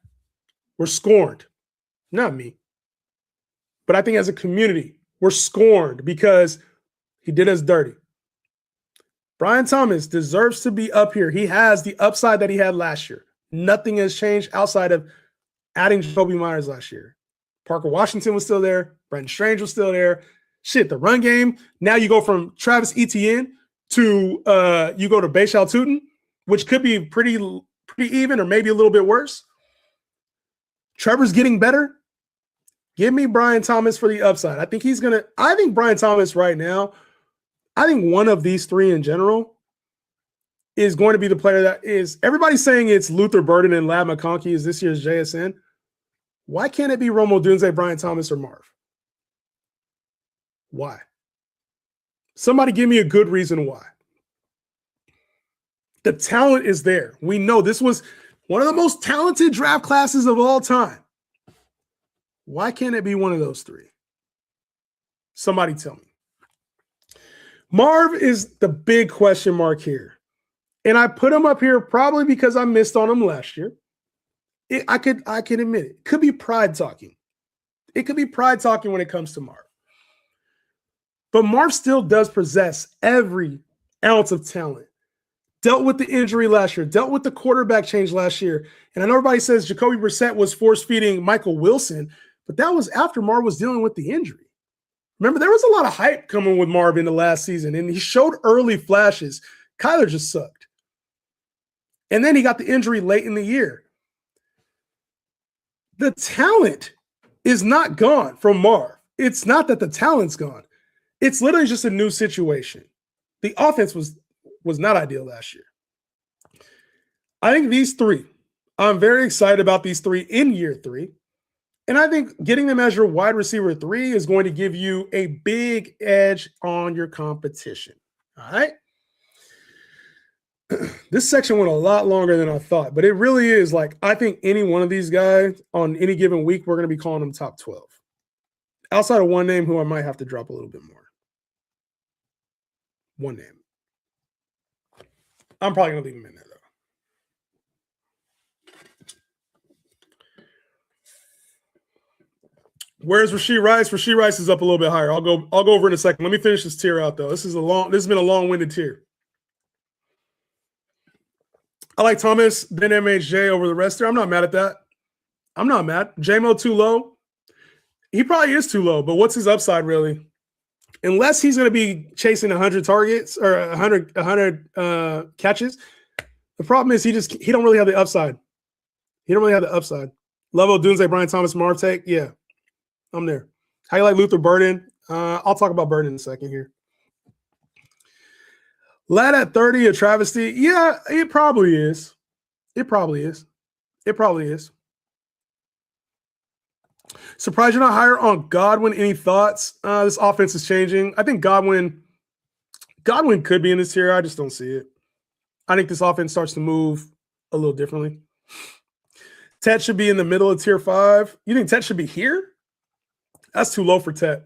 Speaker 1: we're scorned. Not me. But I think as a community, we're scorned because he did us dirty. Brian Thomas deserves to be up here. He has the upside that he had last year. Nothing has changed outside of adding Jakobi Meyers last year. Parker Washington was still there. Brenton Strange was still there. Shit, the run game. Now you go from Travis Etienne to you go to Bashal Tutin, which could be pretty even or maybe a little bit worse. Trevor's getting better. Give me Brian Thomas for the upside. I think Brian Thomas right now, I think one of these 3 in general is going to be the player that is, everybody's saying it's Luther Burden and Ladd McConkey is this year's JSN. Why can't it be Rome Odunze, Brian Thomas, or Marv? Why? Somebody give me a good reason why. The talent is there. We know this was one of the most talented draft classes of all time. Why can't it be one of those 3? Somebody tell me. Marv is the big question mark here. And I put him up here probably because I missed on him last year. I can admit it. It could be pride talking. It could be pride talking when it comes to Marv. But Marv still does possess every ounce of talent. Dealt with the injury last year. Dealt with the quarterback change last year. And I know everybody says Jacoby Brissett was force-feeding Michael Wilson, but that was after Marv was dealing with the injury. Remember, there was a lot of hype coming with Marv in the last season, and he showed early flashes. Kyler just sucked. And then he got the injury late in the year. The talent is not gone from Marv. It's not that the talent's gone. It's literally just a new situation. The offense was not ideal last year. I think these 3, I'm very excited about these 3 in year 3. And I think getting them as your wide receiver 3 is going to give you a big edge on your competition. All right. This section went a lot longer than I thought, but it really is like, I think any one of these guys on any given week, we're going to be calling them top 12. Outside of one name who I might have to drop a little bit more. One name. I'm probably going to leave him in there, though. Where's Rashee Rice? Rashee Rice is up a little bit higher. I'll go over in a second. Let me finish this tier out, though. This has been a long-winded tier. I like Thomas, then MHJ over the rest there. I'm not mad at that. I'm not mad. J-Mo too low. He probably is too low, but what's his upside really? Unless he's going to be chasing 100 targets or 100 catches, the problem is he don't really have the upside. He don't really have the upside. Level Dunze, Brian Thomas, Marv take. Yeah, I'm there. How you like Luther Burden? I'll talk about Burden in a second here. Ladd at 30, a travesty. Yeah, it probably is. It probably is. It probably is. Surprised you're not higher on Godwin. Any thoughts? This offense is changing. I think Godwin could be in this tier. I just don't see it. I think this offense starts to move a little differently. Tet should be in the middle of tier 5. You think Tet should be here? That's too low for Tet.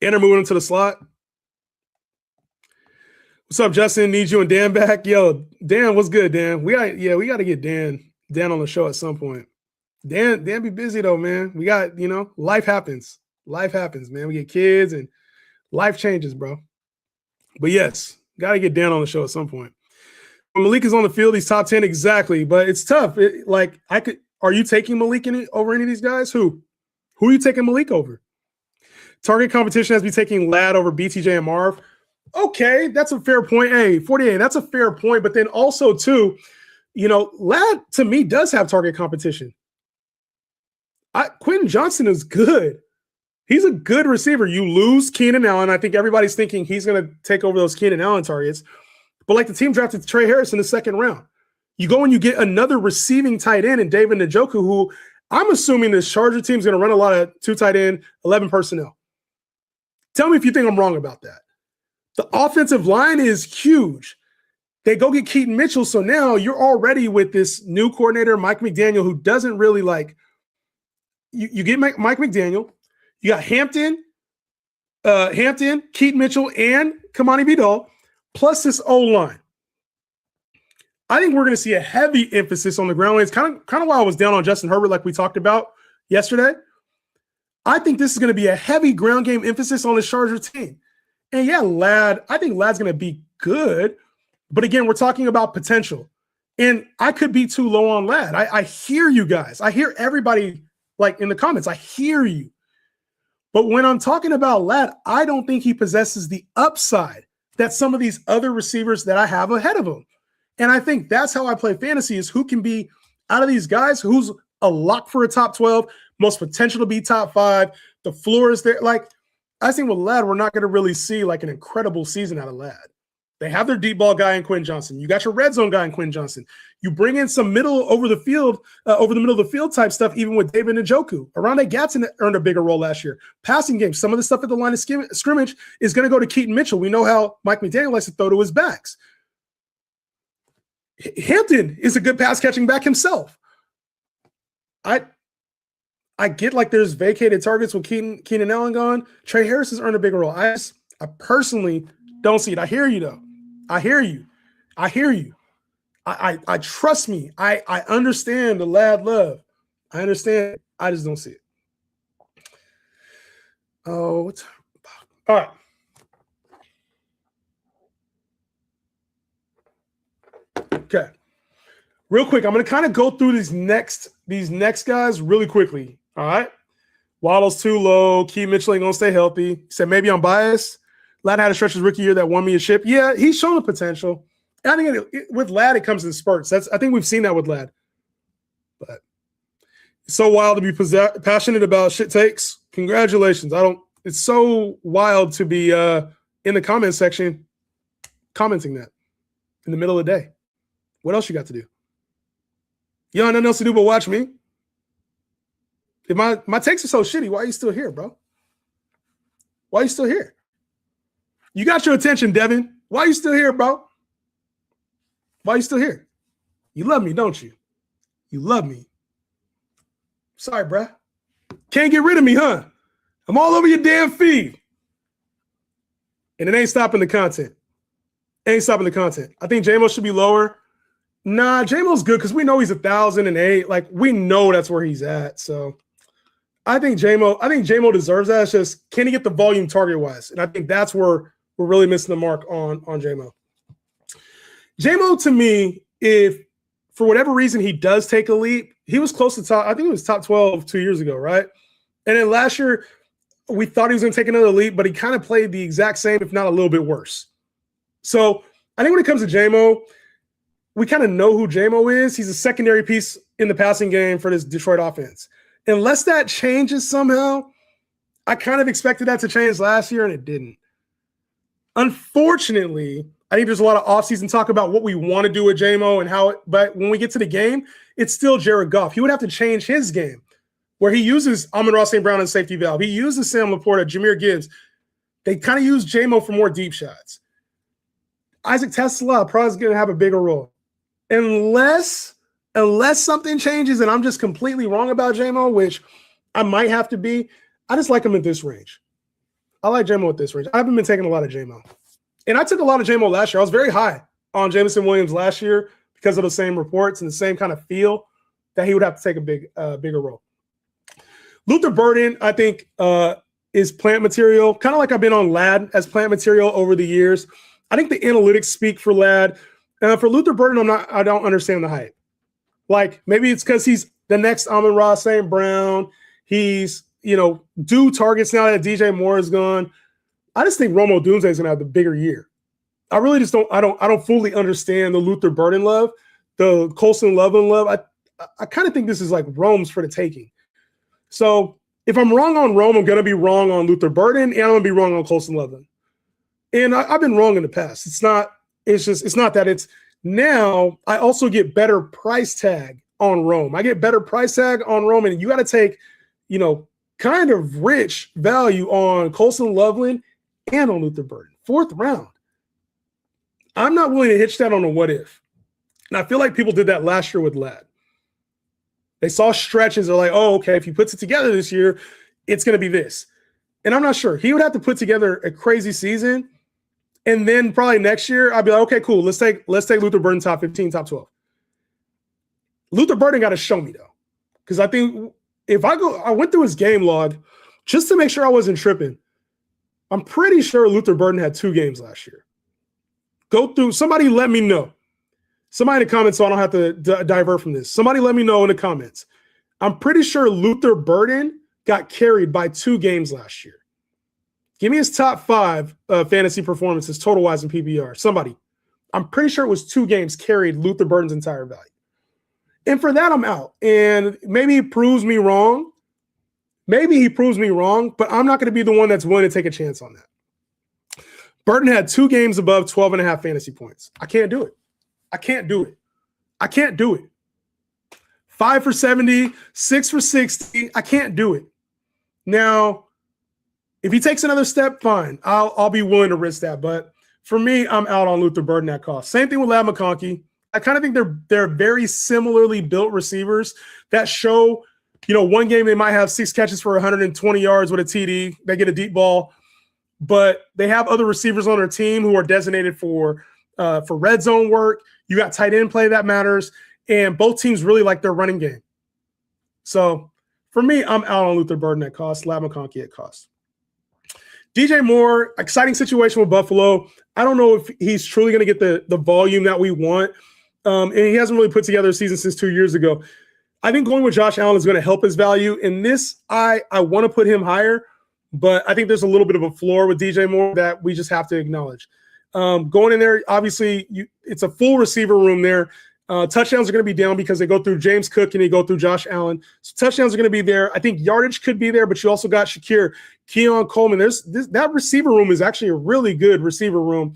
Speaker 1: And they're moving into the slot. What's up, Justin? Need you and Dan back. Yo, Dan, what's good, Dan? We got to get Dan on the show at some point. Dan be busy though, man. We got, life happens. Life happens, man. We get kids and life changes, bro. But yes, got to get Dan on the show at some point. When Malik is on the field, he's top 10 exactly, but it's tough. Are you taking Malik over any of these guys? Who are you taking Malik over? Target competition has me taking Ladd over BTJ and Marv. Okay, that's a fair point. Hey, 48, that's a fair point. But then also, too, Ladd, to me, does have target competition. Quentin Johnson is good. He's a good receiver. You lose Keenan Allen. I think everybody's thinking he's going to take over those Keenan Allen targets. But the team drafted Trey Harris in the second round. You go and you get another receiving tight end in David Njoku, who I'm assuming this Charger team is going to run a lot of 2 tight end, 11 personnel. Tell me if you think I'm wrong about that. The offensive line is huge. They go get Keaton Mitchell. So now you're already with this new coordinator, Mike McDaniel, who doesn't really you get Mike McDaniel. You got Hampton, Keaton Mitchell, and Kamani Vidal, plus this O-line. I think we're going to see a heavy emphasis on the ground game. It's kind of why I was down on Justin Herbert like we talked about yesterday. I think this is going to be a heavy ground game emphasis on the Charger team. And yeah, I think Ladd's going to be good. But again, we're talking about potential. And I could be too low on Ladd. I hear you guys. I hear everybody in the comments. I hear you. But when I'm talking about Ladd, I don't think he possesses the upside that some of these other receivers that I have ahead of him. And I think that's how I play fantasy, is who can be out of these guys, who's a lock for a top 12, most potential to be top 5. The floor is there. I think with Ladd, we're not going to really see an incredible season out of Ladd. They have their deep ball guy in Quentin Johnson. You got your red zone guy in Quentin Johnson. You bring in some over the middle of the field type stuff, even with David Njoku. Arondé Gatson earned a bigger role last year. Passing game, some of the stuff at the line of scrimmage is going to go to Keaton Mitchell. We know how Mike McDaniel likes to throw to his backs. Hampton is a good pass catching back himself. I get there's vacated targets with Keenan Allen gone. Trey Harris has earned a bigger role. I personally don't see it. I hear you though. I hear you. I trust me. I understand the Ladd love. I understand. I just don't see it. Oh, all right. Okay. Real quick, I'm going to kind of go through these next guys really quickly. All right. Waddle's too low. Keaton Mitchell ain't going to stay healthy. He said, maybe I'm biased. Ladd had a stretch his rookie year that won me a ship. Yeah, he's shown the potential. I think with Ladd, it comes in spurts. I think we've seen that with Ladd. But it's so wild to be passionate about shit takes. Congratulations. It's so wild to be in the comment section commenting that in the middle of the day. What else you got to do? You don't have nothing else to do but watch me. If my takes are so shitty, why are you still here, bro? Why are you still here? You got your attention, Devin. Why are you still here, bro? Why are you still here? You love me, don't you? You love me. Sorry, bro. Can't get rid of me, huh? I'm all over your damn feed. And it ain't stopping the content. Ain't stopping the content. I think J-Mo should be lower. Nah, J-Mo's good because we know he's 1,008. We know that's where he's at. So I think J-Mo deserves that. It's just, can he get the volume target-wise? And I think that's where we're really missing the mark on J-Mo. J-Mo, to me, if for whatever reason he does take a leap, he was close to top. I think he was top 12 2 years ago, right? And then last year, we thought he was going to take another leap, but he kind of played the exact same, if not a little bit worse. So I think when it comes to J-Mo, we kind of know who J-Mo is. He's a secondary piece in the passing game for this Detroit offense. Unless that changes somehow, I kind of expected that to change last year, and it didn't. Unfortunately, I think there's a lot of offseason talk about what we want to do with J-Mo and how – but when we get to the game, it's still Jared Goff. He would have to change his game. where he uses Amon-Ra St. Brown as safety valve. He uses Sam Laporta, Jahmyr Gibbs. They kind of use J-Mo for more deep shots. Isaac TeSlaa probably is going to have a bigger role. Unless something changes and I'm just completely wrong about J-Mo, which I might have to be, I just like him at this range. I like J-Mo at this range. I haven't been taking a lot of J-Mo. And I took a lot of J-Mo last year. I was very high on Jameson Williams last year because of the same reports and the same kind of feel that he would have to take a bigger role. Luther Burden, I think, is plant material, kind of like I've been on Ladd as plant material over the years. I think the analytics speak for Ladd. For Luther Burden, I don't understand the hype. Like, maybe it's because he's the next Amon-Ra St. Brown. He's, due targets now that DJ Moore is gone. I just think Rome Odunze is going to have the bigger year. I really just don't. I don't fully understand the Luther Burden love, the Colston Loveland love. I kind of think this is like Rome's for the taking. So if I'm wrong on Rome, I'm going to be wrong on Luther Burden, and I'm going to be wrong on Colston Loveland. And I've been wrong in the past. It's not that. It's now I also get better price tag on Rome. I get better price tag on Rome, and you got to take, kind of rich value on Colston Loveland and on Luther Burden. 4th round. I'm not willing to hitch that on a what if. And I feel like people did that last year with Ladd. They saw stretches. They're like, oh, okay, if he puts it together this year, it's going to be this. And I'm not sure. He would have to put together a crazy season. And then probably next year, I'd be like, okay, cool. Let's take Luther Burden top 15, top 12. Luther Burden got to show me, though. Because I think I went through his game log just to make sure I wasn't tripping. I'm pretty sure Luther Burden had 2 games last year. Go through. Somebody let me know. Somebody in the comments, so I don't have to divert from this. Somebody let me know in the comments. I'm pretty sure Luther Burden got carried by 2 games last year. Give me his top 5 fantasy performances total-wise in PPR. Somebody. I'm pretty sure it was 2 games carried Luther Burden's entire value. And for that, I'm out. And maybe he proves me wrong. But I'm not going to be the one that's willing to take a chance on that. Burden had 2 games above 12.5 fantasy points. I can't do it. 5 for 70, 6 for 60. I can't do it. Now, if he takes another step, fine. I'll be willing to risk that. But for me, I'm out on Luther Burden at cost. Same thing with Ladd McConkey. I kind of think they're very similarly built receivers that show, one game they might have 6 catches for 120 yards with a TD. They get a deep ball. But they have other receivers on their team who are designated for red zone work. You got tight end play that matters. And both teams really like their running game. So for me, I'm out on Luther Burden at cost, Ladd McConkey at cost. DJ Moore, exciting situation with Buffalo. I don't know if he's truly going to get the volume that we want. And he hasn't really put together a season since 2 years ago. I think going with Josh Allen is going to help his value. In this, I want to put him higher, but I think there's a little bit of a floor with DJ Moore that we just have to acknowledge. Going in there, obviously, it's a full receiver room there. Touchdowns are going to be down because they go through James Cook and they go through Josh Allen. So touchdowns are going to be there. I think yardage could be there, but you also got Shakir, Keon Coleman. That receiver room is actually a really good receiver room.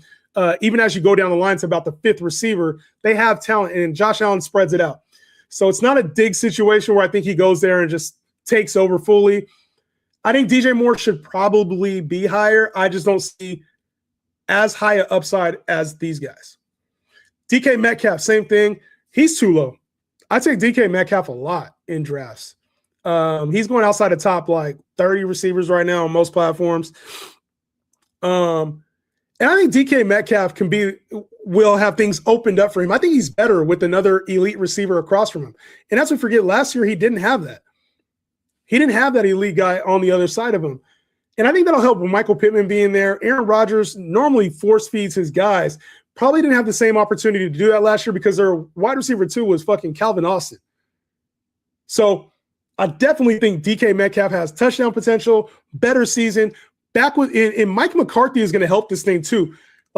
Speaker 1: Even as you go down the line to about the 5th receiver, they have talent, and Josh Allen spreads it out. So it's not a dig situation where I think he goes there and just takes over fully. I think DJ Moore should probably be higher. I just don't see as high an upside as these guys. DK Metcalf, same thing. He's too low. I take DK Metcalf a lot in drafts. He's going outside the top 30 receivers right now on most platforms. And I think DK Metcalf will have things opened up for him. I think he's better with another elite receiver across from him. And that's what we forget. Last year, he didn't have that. He didn't have that elite guy on the other side of him. And I think that'll help with Michael Pittman being there. Aaron Rodgers normally force feeds his guys. Probably didn't have the same opportunity to do that last year because their wide receiver 2 was fucking Calvin Austin. So I definitely think DK Metcalf has touchdown potential, better season. And Mike McCarthy is going to help this thing too.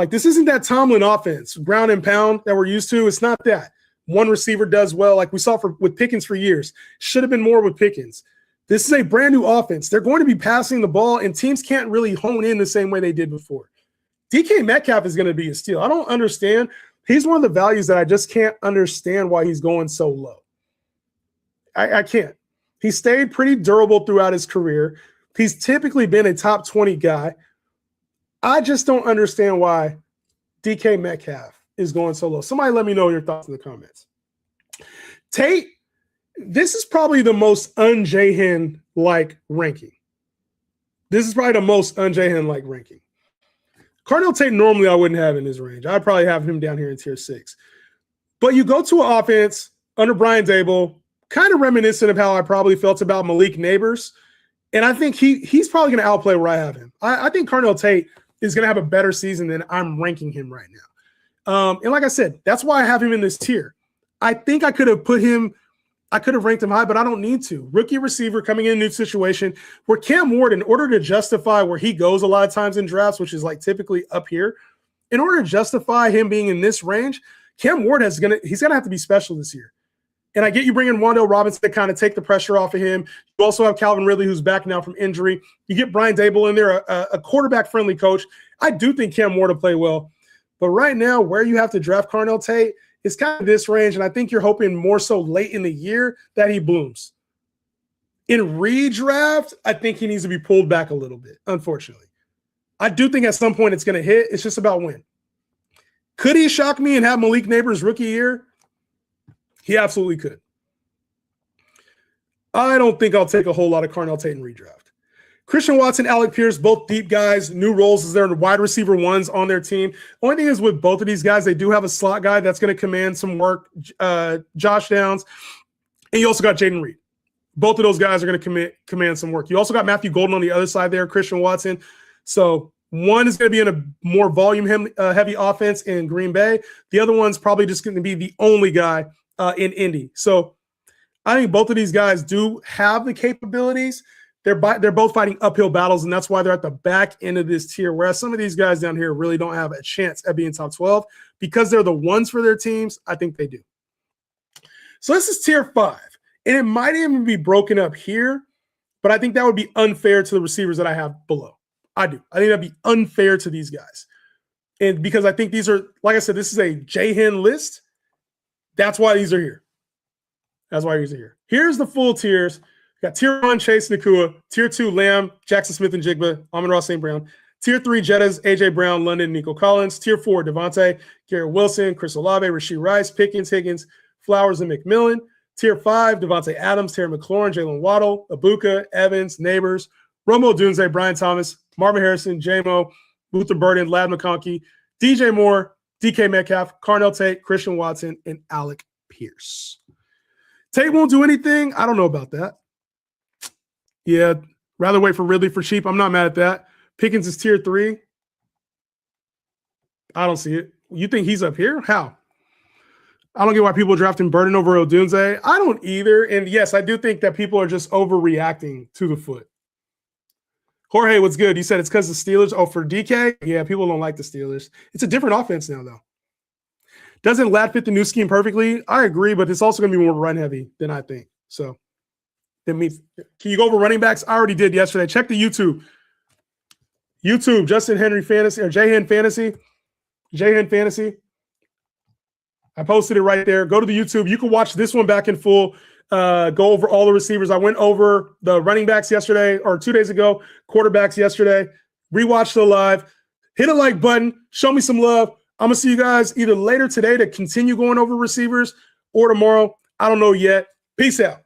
Speaker 1: This isn't that Tomlin offense, ground and pound that we're used to. It's not that. One receiver does well, like we saw with Pickens for years. Should have been more with Pickens. This is a brand new offense. They're going to be passing the ball, and teams can't really hone in the same way they did before. DK Metcalf is going to be a steal. I don't understand. He's one of the values that I just can't understand why he's going so low. I can't. He stayed pretty durable throughout his career. He's typically been a top 20 guy. I just don't understand why DK Metcalf is going so low. Somebody let me know your thoughts in the comments. Tate, this is probably the most un-Jahan-like ranking. This is probably the most un-Jahan-like ranking. Carnell Tate normally I wouldn't have in his range. I'd probably have him down here in tier 6. But you go to an offense under Brian Daboll, kind of reminiscent of how I probably felt about Malik Neighbors. And I think he's probably going to outplay where I have him. I think Carnell Tate is going to have a better season than I'm ranking him right now. And like I said, that's why I have him in this tier. I think I could have ranked him high, but I don't need to. Rookie receiver coming in a new situation where Cam Ward, in order to justify where he goes a lot of times in drafts, which is like typically up here, in order to justify him being in this range, Cam Ward he's going to have to be special this year. And I get you bringing Wan'Dale Robinson to kind of take the pressure off of him. You also have Calvin Ridley, who's back now from injury. You get Brian Daboll in there, a quarterback-friendly coach. I do think Cam Ward will play well. But right now, where you have to draft Carnell Tate, it's kind of this range, and I think you're hoping more so late in the year that he blooms. In redraft, I think he needs to be pulled back a little bit, unfortunately. I do think at some point it's going to hit. It's just about when. Could he shock me and have Malik Neighbors' rookie year? He absolutely could. I don't think I'll take a whole lot of Carnell Tate in redraft. Christian Watson, Alec Pierce, both deep guys, new roles as their wide receiver ones on their team. Only thing is with both of these guys, they do have a slot guy that's going to command some work, Josh Downs, and you also got Jaden Reed. Both of those guys are going to command some work. You also got Matthew Golden on the other side there, Christian Watson. So one is going to be in a more volume-heavy offense in Green Bay. The other one's probably just going to be the only guy in Indy. So I think both of these guys do have the capabilities. They're both fighting uphill battles, and that's why they're at the back end of this tier, whereas some of these guys down here really don't have a chance at being top 12. Because they're the ones for their teams, I think they do. So this is tier 5, and it might even be broken up here, but I think that would be unfair to the receivers that I have below. I do. I think that'd be unfair to these guys. And because I think these are, like I said, this is a Jahan list. That's why these are here. That's why these are here. Here's the full tiers. We got tier 1, Chase Nakua. Tier 2, Lamb, Jackson Smith and Jigba, Amon-Ra St. Brown. Tier 3, Jettas, A.J. Brown, London, Nico Collins. Tier 4, Devontae, Garrett Wilson, Chris Olave, Rashee Rice, Pickens, Higgins, Flowers, and McMillan. Tier 5, Devontae Adams, Terry McLaurin, Jalen Waddle, Abuka, Evans, Neighbors, Romo Dunze, Brian Thomas, Marvin Harrison, J-Mo, Luther Burden, Lad McConkey, DJ Moore, DK Metcalf, Carnell Tate, Christian Watson, and Alec Pierce. Tate won't do anything. I don't know about that. Yeah, rather wait for Ridley for cheap. I'm not mad at that. Pickens is tier 3. I don't see it. You think he's up here? How? I don't get why people are drafting Burden over Odunze. I don't either. And yes, I do think that people are just overreacting to the foot. Jorge, what's good? You said it's because the Steelers. Oh, for DK? Yeah, people don't like the Steelers. It's a different offense now, though. Doesn't Lad fit the new scheme perfectly? I agree, but it's also going to be more run heavy than I think. So, can you go over running backs? I already did yesterday. Check the YouTube. YouTube, Justin Henry Fantasy or Jahan Fantasy. Jahan Fantasy. I posted it right there. Go to the YouTube. You can watch this one back in full. Go over all the receivers. I went over the running backs yesterday or 2 days ago, quarterbacks yesterday. Rewatch the live. Hit a like button. Show me some love. I'm going to see you guys either later today to continue going over receivers or tomorrow. I don't know yet. Peace out.